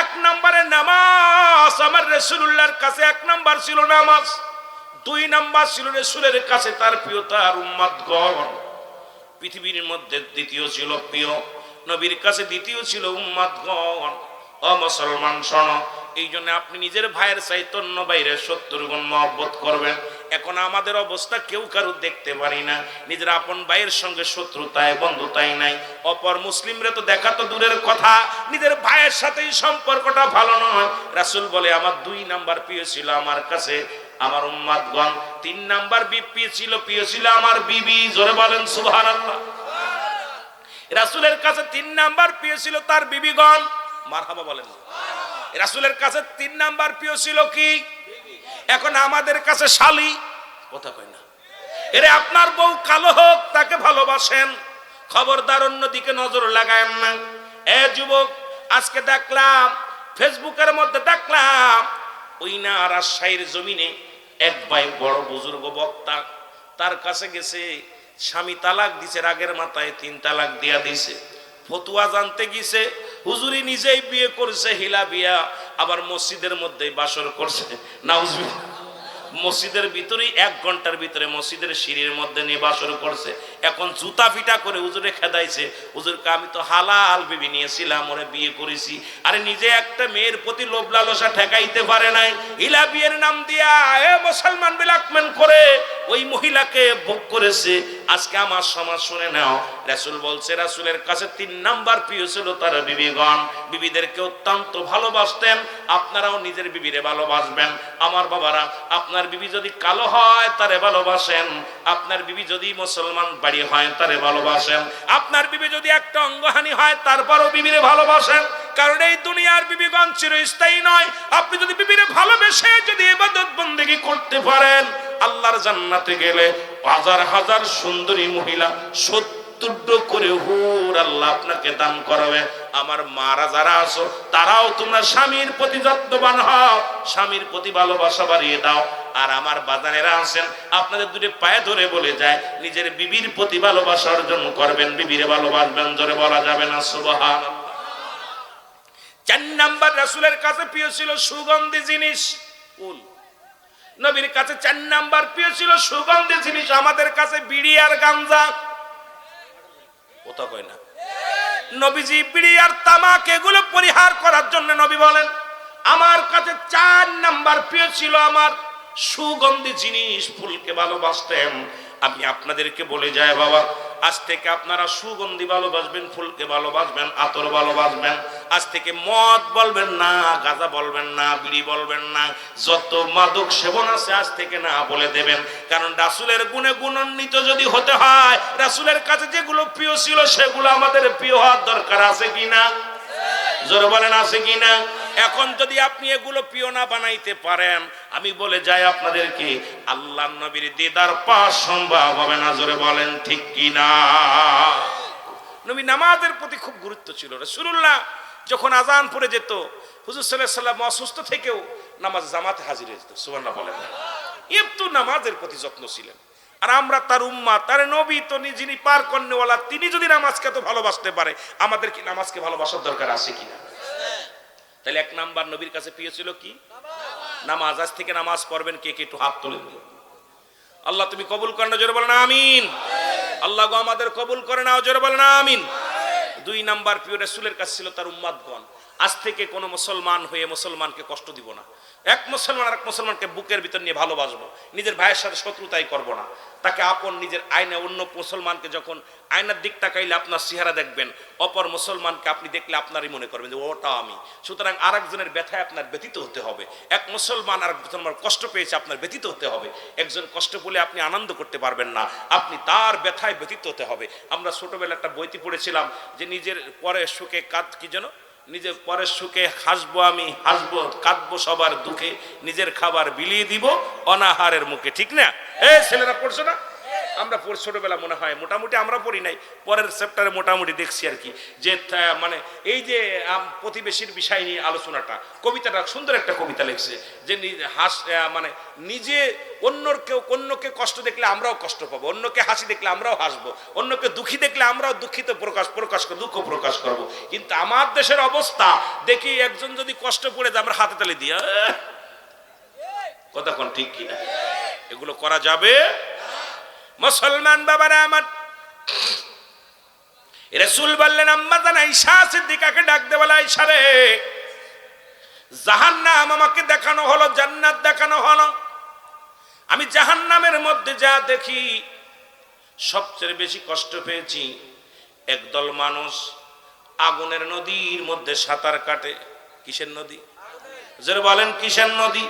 এক নম্বরে নামাজ। আমার রাসূলুল্লাহর কাছে এক নাম্বার ছিল নামাজ। দুই নাম্বার ছিল রাসূলের কাছে তার প্রিয় তার উম্মতগণ। পৃথিবীর মধ্যে দ্বিতীয় ছিল প্রিয় নবীর কাছে, দ্বিতীয় ছিল উম্মতগণ। ও মুসলমান শোনো, এই জন্য আপনি নিজের ভাইয়ের চাইতে অন্য বাইরে 70 গুণ মহব্বত করবেন। এখন আমাদের অবস্থা কেউ কারো দেখতে পারি না, নিজের আপন ভাইয়ের সঙ্গে শত্রুতায় বন্ধুতাই নাই। অপর মুসলিমরা তো দেখা তো দূরের কথা, নিজের ভাইয়ের সাথেই সম্পর্কটা ভালো নয়। রাসূল বলে আমার দুই নাম্বার প্রিয় ছিল আমার কাছে আমার উম্মতগণ, তিন নাম্বার প্রিয় ছিল আমার বিবি। জোরে বলেন সুবহানাল্লাহ। রাসূলের কাছে তিন নাম্বার প্রিয় ছিল তার বিবিগণ। মারহাবা বলেন। রাসূলের কাছে তিন নাম্বার প্রিয় ছিল কি? এখন আমাদের কাছে শালি, কথা কয় না। এরে আপনার বউ কালো হোক তাকে ভালোবাসেন, খবরদার অন্যদিকে নজর লাগায়েন না। এ যুবক, আজকে দেখলাম ফেসবুকের মধ্যে দেখলাম ওই না রাজশাহীর জমিনে এক ভাই বড় বুজুর্গ বক্তা, তার কাছে গেছে, স্বামী তালাক দিছে, রাগের মাথায় 3 তালাক দিয়া দিছে। ফতুয়া জানতে গেছে, হুজুরি নিজেই বিয়ে করছে, হিলা বিয়া, আবার মসজিদের মধ্যেই বাসর করছে। নাউজুবিল্লাহ। মসজিদের ভিতরে 1 ঘন্টার ভিতরে মসজিদের সিঁড়ির মধ্যে নিয়ে বাসর করছে। এখন জুতা ফিটা করে হুজুরে খেদাইছে, হুজুরকে আমি তো হালাল বিবি নিয়েছিলাম, ওরে বিয়ে করেছি। আরে নিজে একটা মেয়ের প্রতি লোভ লালসা ঠেকাইতে পারে নাই, হিলা বিয়ের নাম দিয়া এ মুসলমান ব্ল্যাকমেল করে ওই মহিলাকে ভোগ করেছে। আজকে আমার সমাজ শুনে নাও, রাসূল বলছে রাসূলের কাছে 3 নাম্বার প্রিয় ছিল তার বিবিগণ। বিবিদেরকে অত্যন্ত ভালোবাসতেন, আপনারাও নিজের বিবিরে ভালোবাসবেন। আমার বাবারা, আপনার বিবি যদি কালো হয় তারে ভালোবাসেন, আপনার বিবি যদি মুসলমান বাড়ি হয় তারে ভালোবাসেন, আপনার বিবি যদি একটা অঙ্গহানি হয় তারপরও বিবিরে ভালোবাসেন, কারণ এই দুনিয়ার বিবিগণ চিরস্থায়ী নয়। আপনি যদি বিবিরে ভালোবেসে যদি ইবাদত বন্দেগী করতে পারেন, আল্লাহর জান্নাতে গেলে হাজার হাজার সুন্দরী মহিলা 70 করে হুর আল্লাহ আপনাকে দান করবে। আমার মারা যারা আছো তারাও তোমরা স্বামীর প্রতি যত্নবান হও, স্বামীর প্রতি ভালোবাসা বাড়িয়ে দাও। আর আমার বাজানেরা আছেন, আপনাদের দুটো পায়ে ধরে বলে যায় নিজের বিবির প্রতি ভালোবাসা অর্জন করবেন, বিবিরে ভালোবাসবেন, জোরে বলা যাবে না সুবহানাল্লাহ। 4 নাম্বার রাসূলের কাছে প্রিয় ছিল সুগন্ধি জিনিস, ফুল। নবীর কাছে 4 নাম্বার প্রিয় ছিল সুগন্ধি জিনিস, আমাদের কাছে বিড়ি আর গাঞ্জা। কথা কয় না। নবীজি বিড়ি আর তামাক এগুলো পরিহার করার জন্য নবী বলেন আমার কাছে 4 নাম্বার প্রিয় ছিল আমার সুগন্ধি জিনিস, ফুলকে ভালোবাসতেন। আমি আপনাদেরকে বলে যাই বাবা, আজ থেকে আপনারা সুগন্ধি ভালোবাসবেন, ফুলকে ভালোবাসবেন, আতর ভালোবাসবেন। আজ থেকে মদ বলবেন না, গাঁজা বলবেন না, বিড়ি বলবেন না, যত মাদক সেবন আছে আজ থেকে না বলে দেবেন। কারণ রাসূলের গুণে গুণান্বিত যদি হতে হয়, রাসূলের কাছে যেগুলো প্রিয় ছিল সেগুলো আমাদের প্রিয় হওয়ার দরকার আছে কিনা? জোরে বলেন আছে কিনা? এখন যদি আপনি এগুলো প্রিয় না বানাইতে পারেন, আমি বলে যাই আপনাদেরকে, আল্লাহর নবীর দিদার পাওয়া সম্ভব হবে না। জোরে বলেন ঠিক কিনা? নবী নামাজের প্রতি খুব গুরুত্ব ছিল। রাসূলুল্লাহ যখন আজান পড়ে যেত, হুজুর সাল্লাল্লাহু আলাইহি ওয়াসাল্লাম অসুস্থ থেকেও নামাজ জামাতে হাজির হয়ে যেত। সুবহানাল্লাহ বলেন। একটু নামাজের প্রতি যত্ন ছিলেন। আর আমরা তার উম্মাত, তার নবী তো যিনি পার করনেওয়ালা, তিনি যদি নামাজকে এত ভালোবাসতে পারে, আমাদের কি নামাজকে ভালোবাসার দরকার আছে কিনা? তাহলে এক নাম্বার নবীর কাছে প্রিয় ছিল কি? নামাজ। আজ থেকে নামাজ পড়বেন কে কে একটু হাত তুলে দিন। আল্লাহ তুমি কবুল করেন, জোরে বলেন আমিন। আল্লাহ গো আমাদের কবুল করে নাও, জোরে বলেন আমিন। দুই নাম্বার প্রিয় রাসূলের কাছে ছিল তার উম্মাতগণ। আজ থেকে কোনো মুসলমান হয়ে মুসলমানকে কষ্ট দিব না। এক মুসলমান আর এক মুসলমানকে বুকের ভিতর নিয়ে ভালোবাসবো। নিজের ভাইয়ের সাথে শত্রুতাই করব না। তাকে আপন নিজের আয়না, অন্য মুসলমানকে যখন আয়নার দিক তাকাইলে আপনার চেহারা দেখবেন, অপর মুসলমানকে আপনি দেখলে আপনারই মনে করবেন যে ওটা আমি। সুতরাং আরেকজনের ব্যথায় আপনার ব্যথিত হতে হবে। এক মুসলমান আর এক মুসলমান কষ্ট পেয়েছে, আপনার ব্যথিত হতে হবে। একজন কষ্ট পেলে আপনি আনন্দ করতে পারবেন না, আপনি তার ব্যথায় ব্যথিত হতে হবে। আমরা ছোটবেলা একটা বইতে পড়েছিলাম যে নিজের পরের সুখে কি যেন, নিজের পরের সুখে হাসবো আমি, হাসবো কাঁদবো সবার দুঃখে, নিজের খাবার বিলিয়ে দিব অনাহারের মুখে। ঠিক না? ছেলেরা পড়ছো না? আমরা ছোটবেলা মনে হয় মোটামুটি, আমরা পড়ি নাই, পরের চ্যাপ্টারে মোটামুটি দেখছি আর কি, যে মানে এই যে প্রতিবেশীর বিষয় নিয়ে আলোচনাটা, কবিতাটা সুন্দর একটা কবিতা লিখছে যে মানে নিজে অন্যকে কষ্ট দেখলে আমরাও কষ্ট পাবো, অন্যকে হাসি দেখলে আমরাও হাসবো, অন্যকে দুঃখী দেখলে আমরাও দুঃখিত দুঃখ প্রকাশ করবো। কিন্তু আমার দেশের অবস্থা দেখি, একজন যদি কষ্ট পড়ে যায় আমরা হাতে তালি দিয়া, কথা কোন ঠিক কিনা? এগুলো করা যাবে? মুসলমান বাবারা আমার, রাসূল বললেন আম্মা জান আয়েশা সিদ্দিকাকে ডাক দে, বলে আয়েশা রে, জাহান্নাম আমাকে দেখানো হলো, জান্নাত দেখানো হলো। আমি জাহান্নামের মধ্যে যা দেখি, সবচেয়ে বেশি কষ্ট পেয়েছি একদল মানুষ আগুনের নদীর মধ্যে সাঁতার কাটে। কিসের নদী? যারা বলেন কিসের নদী?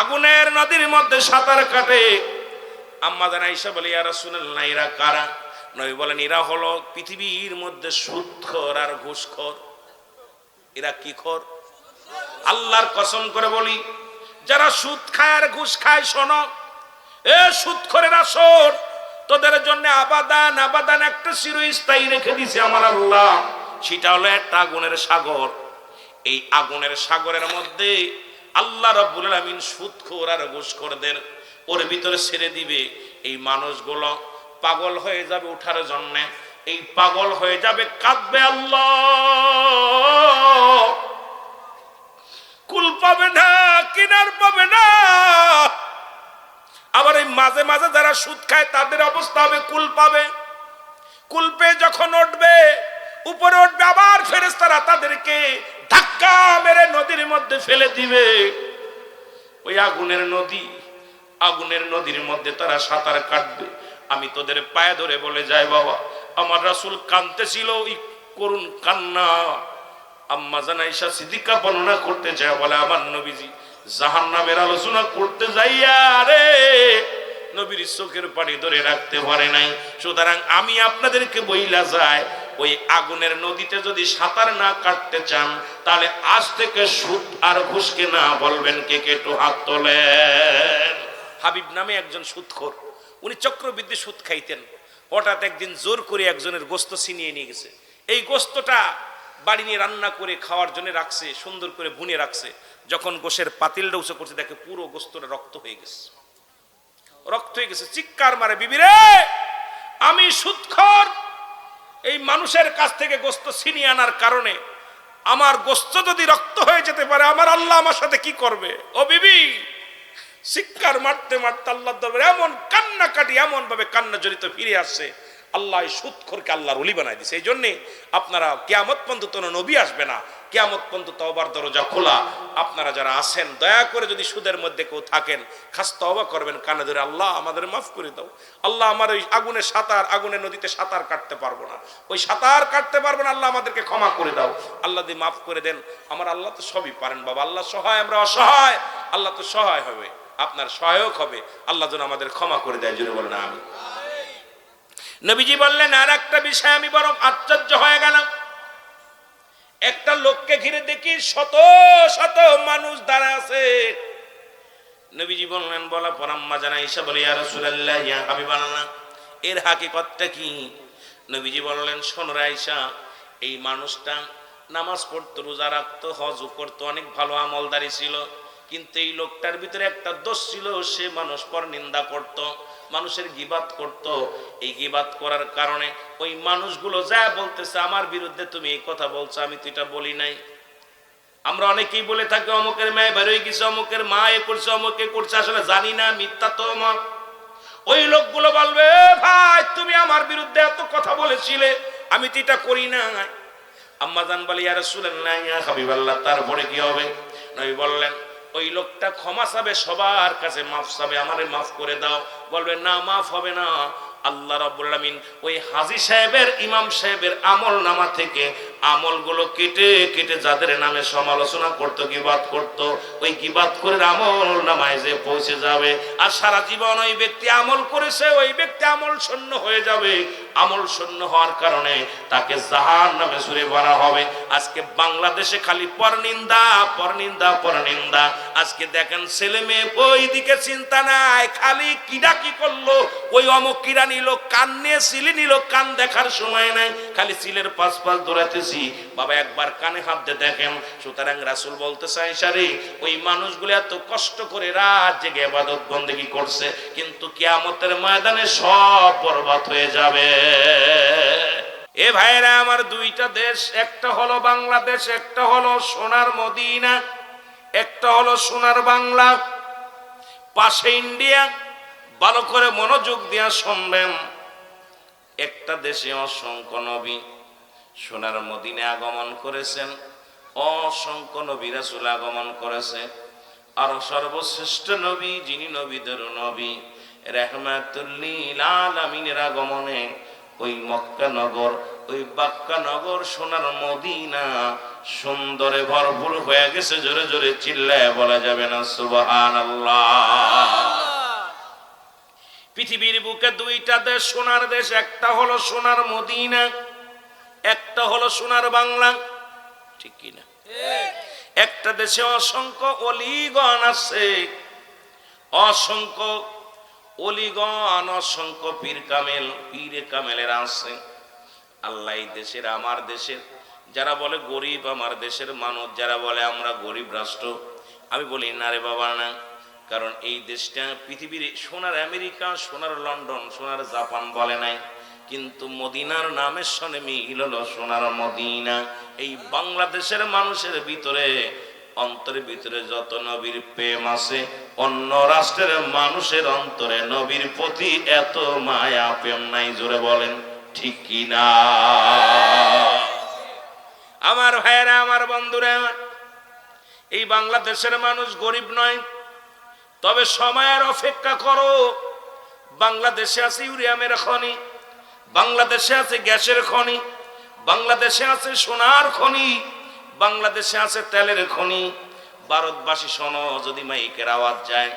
আগুনের নদীর মধ্যে সাঁতার কাটে। আম্মা জান আয়েশা বলে, ইয়া রাসূলুল্লাহ, এরা কারা? নবী বলেন, এরা হলো পৃথিবীর মধ্যে সুদখোর আর ঘুষখোর। এরা কি খোর? আল্লাহর কসম করে বলি, যারা সুদ খায় আর ঘুষ খায়, শোনো, এ সুদখোরেরা শোন, তোদের জন্য আবাদান আবাদান একটা চিরস্থায়ী রেখে দিছে আমার আল্লাহ। সেটা হলো একটা আগুনের সাগর। এই আগুনের সাগরের মধ্যে আল্লাহ রাব্বুল আলামিন সুদখোর আর ঘুষখোরদের ওর ভিতরে ছেড়ে দিবে। এই মানুষগুলো পাগল হয়ে যাবে ওঠার জন্য, এই পাগল হয়ে যাবে, কাঁদবে, আল্লাহ, কুল পাবে না, কিনার পাবে না। আবার এই মাঝে মাঝে যারা সুদ খায় তাদের অবস্থা হবে কুল পাবে। কুল পেয়ে যখন উঠবে, উপরে উঠবে, আবার ফেরেশতারা তাদেরকে ধাক্কা মেরে নদীর মধ্যে ফেলে দিবে। ওই আগুনের নদীর মধ্যে তারা সাঁতার কাটবে। আমি তোদের পায়ে ধরে বলে যাই বাবা, আমার রাসূল কাঁদতেছিল, এই করুণ কান্না। আম্মা জান আয়েশা সিদ্দিকা বর্ণনা করতে চায়, বলে আমার নবীজি জাহান্নামের আলোচনা করতে যাইয়া রে নবীর চোখের পানি ধরে রাখতে পারে নাই। সুতরাং আমি আপনাদেরকে বইলা যাই, ওই আগুনের নদীতে যদি সাঁতার না কাটতে চান, তাহলে আজ থেকে সুদ আর ঘুষকে না বলবেন। কে কে একটু হাত তোলেন। হাবিব নামে একজন সুদখোর, উনি চক্রবৃদ্ধি সুদ খাইতেন। হঠাৎ একদিন জোর করে একজনের গোস্ত ছিনিয়ে নিয়ে গেছে। এই গোস্তটা বাড়ি নিয়ে রান্না করে খাওয়ার জন্য রাখছে, সুন্দর করে ভুনে রাখছে। যখন গোশের পাতিলটা উঁচু করছে, দেখে পুরো গোস্তটা রক্ত হয়ে গেছে। চিৎকার মারে, বিবি রে, আমি সুদখোর, এই মানুষের কাছ থেকে গোস্ত ছিনিয়ে আনার কারণে আমার গোস্ত যদি রক্ত হয়ে যেতে পারে, আমার আল্লাহ আমার সাথে কি করবে? ও বিবি, চিৎকার মারতে মারতে আল্লাহর দরবারে এমন কান্নাকাটি, এমন ভাবে কান্না জড়িত ফিরে আসছে, আল্লাহ এই সুদখোরকে আল্লাহর ওলি বানাই দিয়েছে। এই জন্যে আপনারা কিয়ামত পর্যন্ত কোনো নবী আসবে না, কিয়ামত পর্যন্ত তওবার দরজা খোলা। আপনারা যারা আছেন, দয়া করে যদি সুদের মধ্যে কেউ থাকেন, খাস তওবা করবেন, কানে ধরে, আল্লাহ আমাদের মাফ করে দাও। আল্লাহ, আমার ওই আগুনের নদীতে সাঁতার কাটতে পারবো না, ওই সাঁতার কাটতে পারবো না, আল্লাহ আমাদেরকে ক্ষমা করে দাও। আল্লাহ দিয়ে মাফ করে দেন। আমার আল্লাহ তো সবই পারেন বাবা, আল্লাহ সহায়, আমরা অসহায়, আল্লাহ তো সহায় হবে, আপনার সহায়ক হবে। আল্লাহ যেন আমাদের ক্ষমা করে দেয়, জুড়ে বলেন আমিন। নবীজি বললেন, আর একটা বিষয় আমি বরং আশ্চর্য হয়ে গেলাম। একটা লোককে ঘিরে দেখি শত শত মানুষ দাঁড়া আছে। নবীজি বললেন, বলা পর আম্মা জান আয়েশা বলে, ইয়া রাসূলুল্লাহ, ইয়া হাবিবাল্লাহ, এর হাকিকতটা কি? নবীজি বললেন, শোনো রে আয়েশা, এই মানুষটা নামাজ পড়তো, রোজা রাখতো, হজ করতো, অনেক ভালো আমলদারি ছিল, কিন্তু এই লোকটার ভিতরে একটা দোষ ছিল, সে মানুষ পর নিন্দা করত, মানুষের গীবাত করত। এই গীবাত করার কারণে ওই মানুষগুলো যা বলতেছে আমার বিরুদ্ধে, তুমি এই কথা বলছো, আমি তো এটা বলি নাই। আমরা অনেকেই বলে থাকি অমুকের মেয়ে বের হয়ে গেছে, অমুকের মা এ করছে, অমুকে করছে, আসলে জানি না, মিথ্যা তো আমার। ওই লোকগুলো বলবে, ভাই তুমি আমার বিরুদ্ধে এত কথা বলেছিলে, আমি তো এটা করি না। আম্মা জান বলে, ইয়া রাসূলুল্লাহ, ইয়া হাবিবাল্লাহ, তারপরে কি হবে? নবী বললেন, ওই লোকটা ক্ষমা চাবে, সবার কাছে মাফ চাবে, আমারে মাফ করে দাও। বলবে, না, মাফ হবে না। আল্লাহ রাব্বুল আলামিন ওই হাজী সাহেবের, ইমাম সাহেবের আমল নামা থেকে আমলগুলো কেটে কেটে যাদের নামে সমালোচনা করতো, গীবাত করতো, ওই গীবাত করে আমল নামায় যে পৌঁছে যাবে। আর সারা জীবন ওই ব্যক্তি আমল করেছে, ওই ব্যক্তি আমল শূন্য হয়ে যাবে। আমল শূন্য হওয়ার কারণে তাকে জাহান্নামে ছুঁড়ে মারা হবে। আজকে বাংলাদেশে খালি পরনিন্দা, পরনিন্দা, পরনিন্দা। আজকে দেখেন ছেলে মেয়ে ওই দিকে চিন্তা নাই, খালি কিডা কি করলো, ওই অমুক কিরা নিল, কান নিয়ে সিলি নিল, কান দেখার সময় নাই, খালি সিলের পাশ পাশ দৌড়াতেছি। বাবা একবার কানে হাত দিয়ে দেখেন। সুতরাং রাসূল বলতে চাই, সারি ওই মানুষগুলো এত কষ্ট করে রাত জেগে ইবাদত বন্দেগী করছে, কিন্তু কিয়ামতের ময়দানে সব বরবাদ হয়ে যাবে। এ ভাইরা আমার, দুইটা দেশ, একটা হলো বাংলাদেশ, একটা হলো সোনার মদিনা, একটা হলো সোনার বাংলা, পাশে ইন্ডিয়া। ভালো করে মনোযোগ দিয়া শুনবেন। একটা দেশে অসংখ্য নবী সোনার মদিনায় আগমন করেছেন, অসংখ্য নবী রাসূল আগমন করেছে। আর সর্বশ্রেষ্ঠ নবী, যিনি নবীদের নবী, রাহমাতুল লিল আলামিনের আগমনে ওই মক্কা নগর, ওই বাক্কা নগর, সোনার মদিনা সুন্দরে ভরপুর হয়ে গেছে। জোরে জোরে চিল্লায় বলা যাবে না সুবহানাল্লাহ। পৃথিবীর বুকে দুইটা দেশ, সোনার দেশ, একটা হলো সোনার মদিনা, একটা হলো সোনার বাংলা, ঠিক কিনা? একটা দেশে অসংখ্য অলিগণ আছে, অসংখ্য অলিগণ, অসংখ্য পীর কামেল, পীরে কামেলের আছে। আল্লাহ এই দেশের, আমার দেশের যারা বলে গরিব, আমার দেশের মানুষ যারা বলে আমরা গরিব রাষ্ট্র, আমি বলি না রে বাবা, না। কারণ এই দেশটা পৃথিবীর সোনার আমেরিকা, সোনার লন্ডন, সোনার জাপান বলে নাই, কিন্তু মদিনার নামের সনে মিল হলো সোনার মদিনা। এই বাংলাদেশের মানুষের ভিতরে, অন্তরের ভিতরে যত নবীর প্রেম আছে, অন্য রাষ্ট্রের মানুষের অন্তরে নবীর প্রতি এত মায়া প্রেম নাই। জোরে বলেন ঠিক কিনা? আমার ভাইয়েরা, আমার বন্ধুরা, এই বাংলাদেশের মানুষ গরিব নয়, তবে সময়ের অপেক্ষা করো। বাংলাদেশে আছে ইউরেনিয়ামের খনি, বাংলাদেশে আছে গ্যাসের খনি, বাংলাদেশে আছে সোনার খনি, বাংলাদেশে আছে তেলের খনি। ভারতবাসী শোনো, যদি মাইকের আওয়াজ যায়,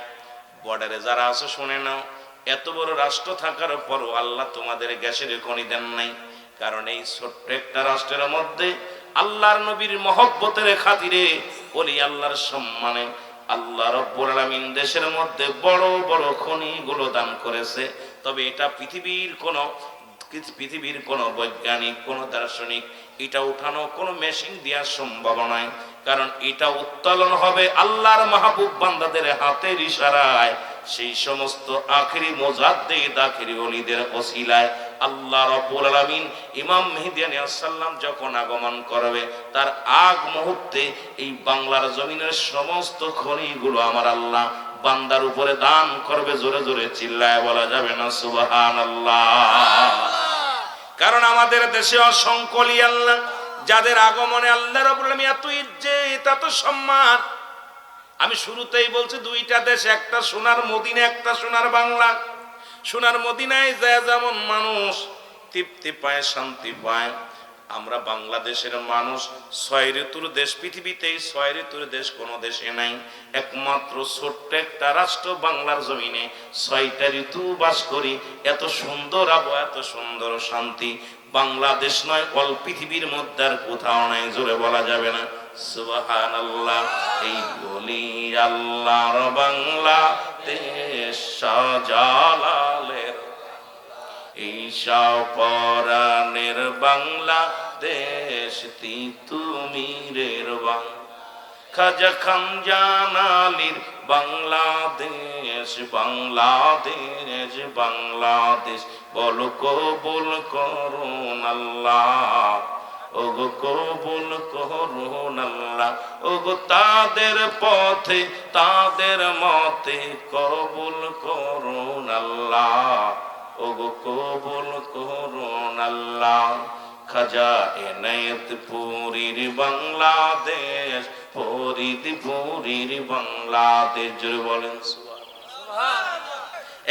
বর্ডারে যারা আছে শুনে নাও, এত বড় রাষ্ট্র থাকার পরও আল্লাহ তোমাদের গ্যাসের খনি দেন নাই। কারণ এই ছোট্ট একটা রাষ্ট্রের মধ্যে আল্লাহর নবীর মহব্বতের খাতিরে, ওলি আল্লাহর সম্মানে আল্লাহ রাব্বুল আলামিন দেশের মধ্যে বড় বড় খনিগুলো দান করেছে। তবে এটা পৃথিবীর কোনো বৈজ্ঞানিক, কোনো দার্শনিক এটা উঠানো কোনো মেশিন দেওয়া সম্ভব নয়। কারণ এটা উত্তোলন হবে আল্লাহর মাহবুব বান্দাদের হাতের ইশারায়, সেই সমস্ত আখিরি মুজাদ্দিদ, আখিরি ওলিদের ওসিলায়। আল্লাহ রাব্বুল আলামিন ইমাম মেহেদী আলাইহিস সালাম যখন আগমন করবে, তার আগ মুহূর্তে এই বাংলার জমিনের সমস্ত খনিগুলো আমার আল্লাহ বান্দার উপরে দান করবে। জোরে জোরে চিল্লায় বলা যাবে না সুবহানাল্লাহ? কারণ আমাদের দেশে অসংখ্য ওলি আল্লাহ, যাদের আগমনে আল্লাহ রাব্বুল আলামিন এত ইজ্জত, এত সম্মান। আমি শুরুতেই বলছি দুইটা দেশ, একটা সোনার মদিনা, একটা সোনার বাংলা। সোনার মদিনায় যায় যেমন মানুষ তৃপ্তি পায়, শান্তি পায়, আমরা বাংলাদেশের মানুষ 6 ঋতুর দেশ, পৃথিবীতে 6 ঋতুর দেশ কোনো দেশে নাই, একমাত্র ছোট্ট একটা রাষ্ট্র বাংলার জমিনে 6টা ঋতু বাস করি। এত সুন্দর আবহাওয়া, এত সুন্দর শান্তি বাংলাদেশ নয়, অল পৃথিবীর মধ্যে আর কোথাও নাই। জোরে বলা যাবে না সুবহানাল্লাহ। এই বলি আল্লাহর বাংলাদেশ শাহজালালের, ঈশা পরাণের বাংলাদেশ তিতুমিরের খাজা খান জানালির বাংলাদেশ, বাংলাদেশ বাংলাদেশ বলো কবুল করুন আল্লাহ, ওগো কবুল করুন আল্লাহ, ওগো তাদের পথে তাদের মতে কবুল করুন আল্লাহ, ওগো কবুল করুন আল্লাহ। খাজা এনায়েতপুরীর বাংলাদেশ, ফরিদপুরীর বাংলাদেশ। জোরে বলেন সুবহানাল্লাহ।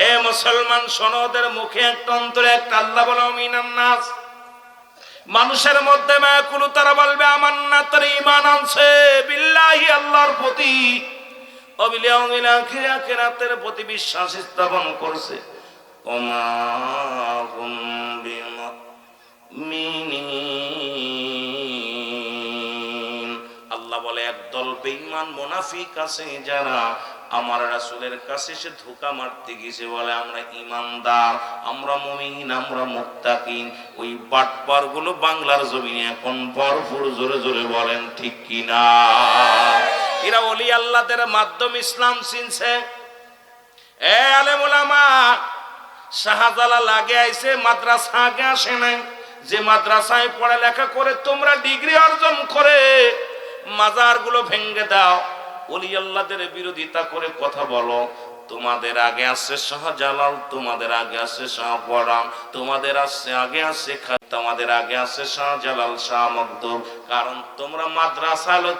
এ মুসলমান শোনোদের মুখে একটা অন্তরে একটা আল্লাহ বলো মিনান নাস। মানুষের মধ্যে মায়াকুলু, তারা বলবে আমার না, তার ঈমান আনছে বিল্লাহি আল্লাহর প্রতি, অবিল ইয়াউমিল আখিরাতের প্রতি বিশ্বাস স্থাপন করছে। ওমা হুম বিমুমিনিন। আল্লাহ বলে একদল বেঈমান মুনাফিক আছে যারা আমার রাসূলের কাছে সে ধোঁকা মারতে গেছে, বলে আমরা ঈমানদার, আমরা মুমিন, আমরা মুত্তাকিন। ওই বাটপার গুলো বাংলার জমিনে এখন ভরপুর। জোরে জোরে বলেন ঠিক কিনা? এরা ওলি আল্লাহদের মাধ্যমে ইসলাম চিনছে। এ আলেম ওলামা, শাহজালাল আগে আইছে, মাদ্রাসা আগে আসে নাই। যে মাদ্রাসায় পড়ালেখা করে তোমরা ডিগ্রি অর্জন করে মাজার গুলো ভেঙ্গে দাও, ওলি আল্লাহদের বিরোধিতা করে কথা বলো, তোমাদের আগে আছে শাহজালাল, তোমাদের আগে আছে শাহপরাণ, তোমাদের আগে আছে তোমাদের আগে আছে শাহজালাল, শাহ মখদুম। কারণ তোমরা মাদ্রাসা হলো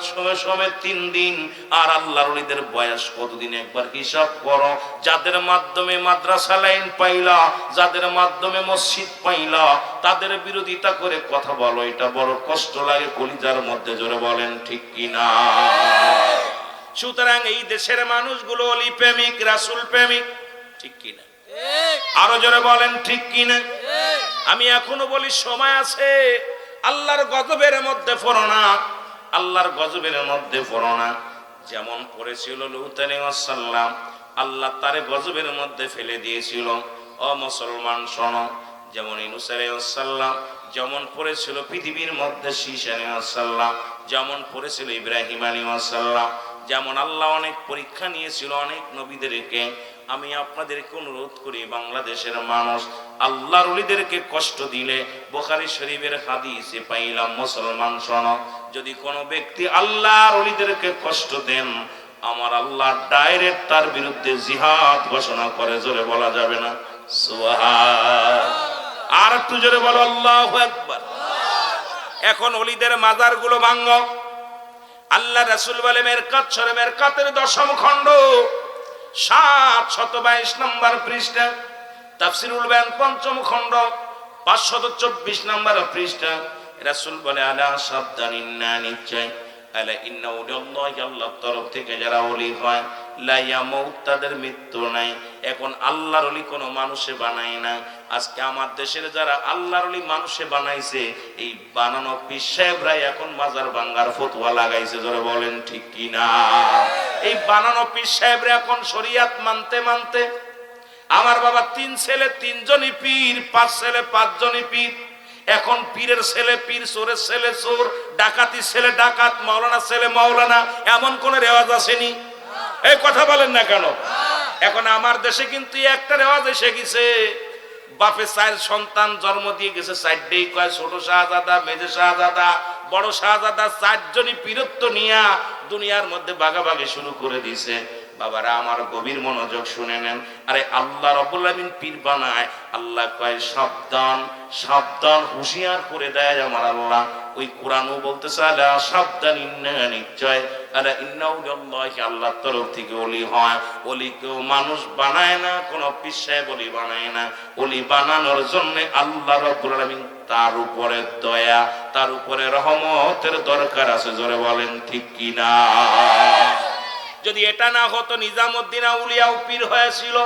সময় 3 দিন, আর আল্লাহর ওলিদের বয়স কতদিন একবার হিসাব করো। যাদের মাধ্যমে মাদ্রাসা লাইন পাইলা, যাদের মাধ্যমে মসজিদ পাইলা, তাদের বিরোধিতা করে কথা বলো, এটা বড় কষ্ট লাগে কলিজার মধ্যে। জোরে বলেন ঠিক কিনা? সুতরাং এই দেশের মানুষগুলো অলি প্রেমিক, রাসূল প্রেমিক, ঠিক কিনা? আরো জোরে বলেন ঠিক কিনা? আমি এখনো বলি সময় আছে, আল্লাহর গজবের মধ্যে পড়ো না, আল্লাহর গজবের মধ্যে পড়ো না। যেমন পড়েছিল লূত আলাইহিস সালাম, আল্লাহ তারে গজবের মধ্যে ফেলে দিয়েছিল। ও মুসলমান শোনো, যেমন ইউনূস আলাইহিস সালাম, যেমন পড়েছিল পৃথিবীর মধ্যে শীষ আলাইহিস সালাম, যেমন পড়েছিল ইব্রাহিম আলাইহিস সালাম, যেমন আল্লাহ অনেক পরীক্ষা নিয়েছিল অনেক নবীদেরকে। আমি আপনাদেরকে অনুরোধ করি, বাংলাদেশের মানুষ আল্লাহর ওলিদেরকে কষ্ট দিলে, বুখারী শরীফের হাদিসে পাইলাম, মুসলমান শোনো, যদি কোনো ব্যক্তি আল্লাহর ওলিদেরকে কষ্ট দেন, আমার আল্লাহ ডাইরেক্ট তার বিরুদ্ধে জিহাদ ঘোষণা করে। জোরে বলা যাবে না সুবহান? আর একটু জোরে বলো আল্লাহু আকবার। এখন ওলিদের মাজার গুলো ভাঙো। আল্লাহ রাসূল বলে মেরকাত শরীফ, মেরকাতের 10ম খণ্ড 722 নম্বর পৃষ্ঠা, তাফসীরুল বায়ান 5ম খণ্ড 524 নম্বর পৃষ্ঠা, রাসূল বলে আলা সাবধানিন, না নিশ্চয়, আলা ইন্না উলিয়াল্লাহি, আল্লাহর তরফ থেকে যারা ওলি হয়, লা ইয়ামুত, তাদের মৃত্যু নাই। এখন আল্লাহর ওলি কোনো মানুষে বানায় না। আজকে আমার দেশের যারা আল্লাহর ওলি মানুষে বানাইছে, এই বানানো পীর সাহেবরা এখন মাজার ভাঙার ফতোয়া লাগাইছে। জোরে বলেন ঠিক কিনা? এই বানানো পীর সাহেবরা এখন শরীয়ত মানতে মানতে, আমার বাবা 3 ছেলে 3 জনই পীর, 5 ছেলে 5 জনই পীর। এখন পীরের ছেলে পীর, চোরের ছেলে চোর, ডাকাতির ছেলে ডাকাত, মাওলানা ছেলে মাওলানা, এমন কোন রেওয়াজ আসেনি? এই কথা বলেন না কেন? এখন আমার দেশে কিন্তু একটা রেওয়াজ এসে গেছে, বাপে 4 সন্তান জন্ম দিয়ে গেছে, 4টেই কয় ছোট শাহজাদা, মেজে শাহজাদা, বড় শাহজাদা, 4 জনই পীরত্ব নিয়া দুনিয়ার মধ্যে ভাগাভাগি শুরু করে দিয়েছে। বাবারা আমার গভীর মনোযোগ শুনে নেন। আরে আল্লাহ রাব্বুল আলামিন পীর বানায়, আল্লাহ কয় সাবধান সাবধান, হুঁশিয়ার করে দেয় আমার আল্লাহ। ওই কোরআনও বলতেছে আলা সাবধান নিশ্চয় আলা ইন্নাহু লিল্লাহি আল্লাহর তরফ থেকে ওলি হয়। ওলি কেউ মানুষ বানায় না, কোন পিসায় বলি বানায় না। ওলি বানানোর জন্য আল্লাহ রাব্বুল আলামিন তার উপরে দয়া, তার উপরে রহমতের দরকার আছে। জোরে বলেন ঠিক কিনা? যদি এটা না হতো নিজামউদ্দিন আউলিয়া পীর হয়েছিল।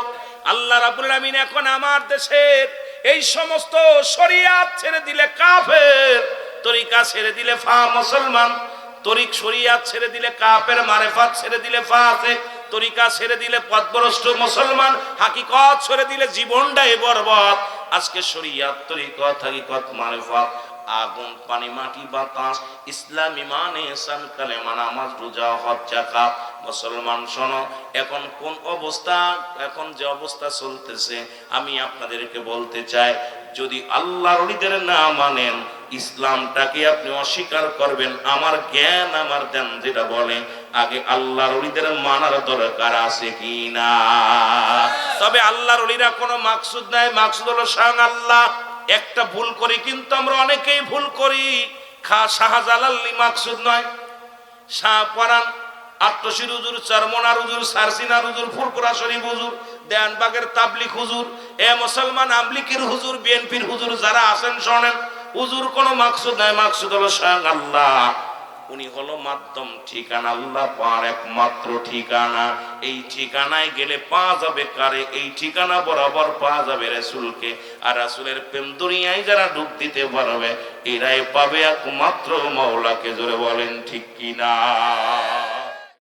আল্লাহ রাব্বুল আলামিন এখন আমার দেশের এই সমস্ত শরিয়াত ছেড়ে দিলে কাফের, তরিকা ছেড়ে দিলে মুসলমান, তরিক শরিয়াত ছেড়ে দিলে কাফের, মারেফাত ছেড়ে দিলে ফাসিক, তরিকা ছেড়ে দিলে পথভ্রষ্ট মুসলমান, হাকিকত ছেড়ে দিলে জীবনটাই বরবাদ। আজকে শরিয়াত, তরিকত, হাকিকত, মারেফাত, আগুন, পানি, মাটি, বাতাস, ইসলাম, ঈমান, ইহসান, কালেমা, নামাজ, রোজা, হজ, যাকাত। মুসলমান শোনো, এখন কোন অবস্থা, এখন যে অবস্থা চলতেছে আমি আপনাদেরকে বলতে চাই, যদি আল্লাহর ওলিদের না মানেন, ইসলামটাকে আপনি অস্বীকার করবেন। আমার জ্ঞান, আমার ধ্যান যেটা বলে আগে আল্লাহর ওলিদের মানার দরকার আছে কি না? তবে আল্লাহর ওলিরা কোনো মাকসুদ নাই, মাকসুদ হলো স্বয়ং আল্লাহ। একটা ভুল করি কিন্তু আমরা অনেকেই ভুল করি। শাহজালালি মাকসুদ নয়, শাহপরান, আত্মশির হুজুর, চরমনার হুজুর, সারসিনার হুজুর, ফুরফুরা শরীফ হুজুর, দেয়ানবাগের তাবলিগ হুজুর, এ মুসলমান আমলিকের হুজুর, বিএনপির হুজুর যারা আছেন শোনেন, হুজুর কোনো মাকসুদ নাই, মাকসুদ হলো স্বয়ং আল্লাহ। উনি হলো মাধ্যম ঠিকানা, আল্লাহ পার একমাত্র ঠিকানা। এই ঠিকানায় গেলে পাওয়া যাবে কারে? এই ঠিকানা বরাবর পাওয়া যাবে রাসূলকে। আর রাসূলের প্রেম দুনিয়ায় যারা ডুব দিতে পারবে এরাই পাবে একমাত্র মাওলাকে। জোরে বলেন ঠিক কিনা?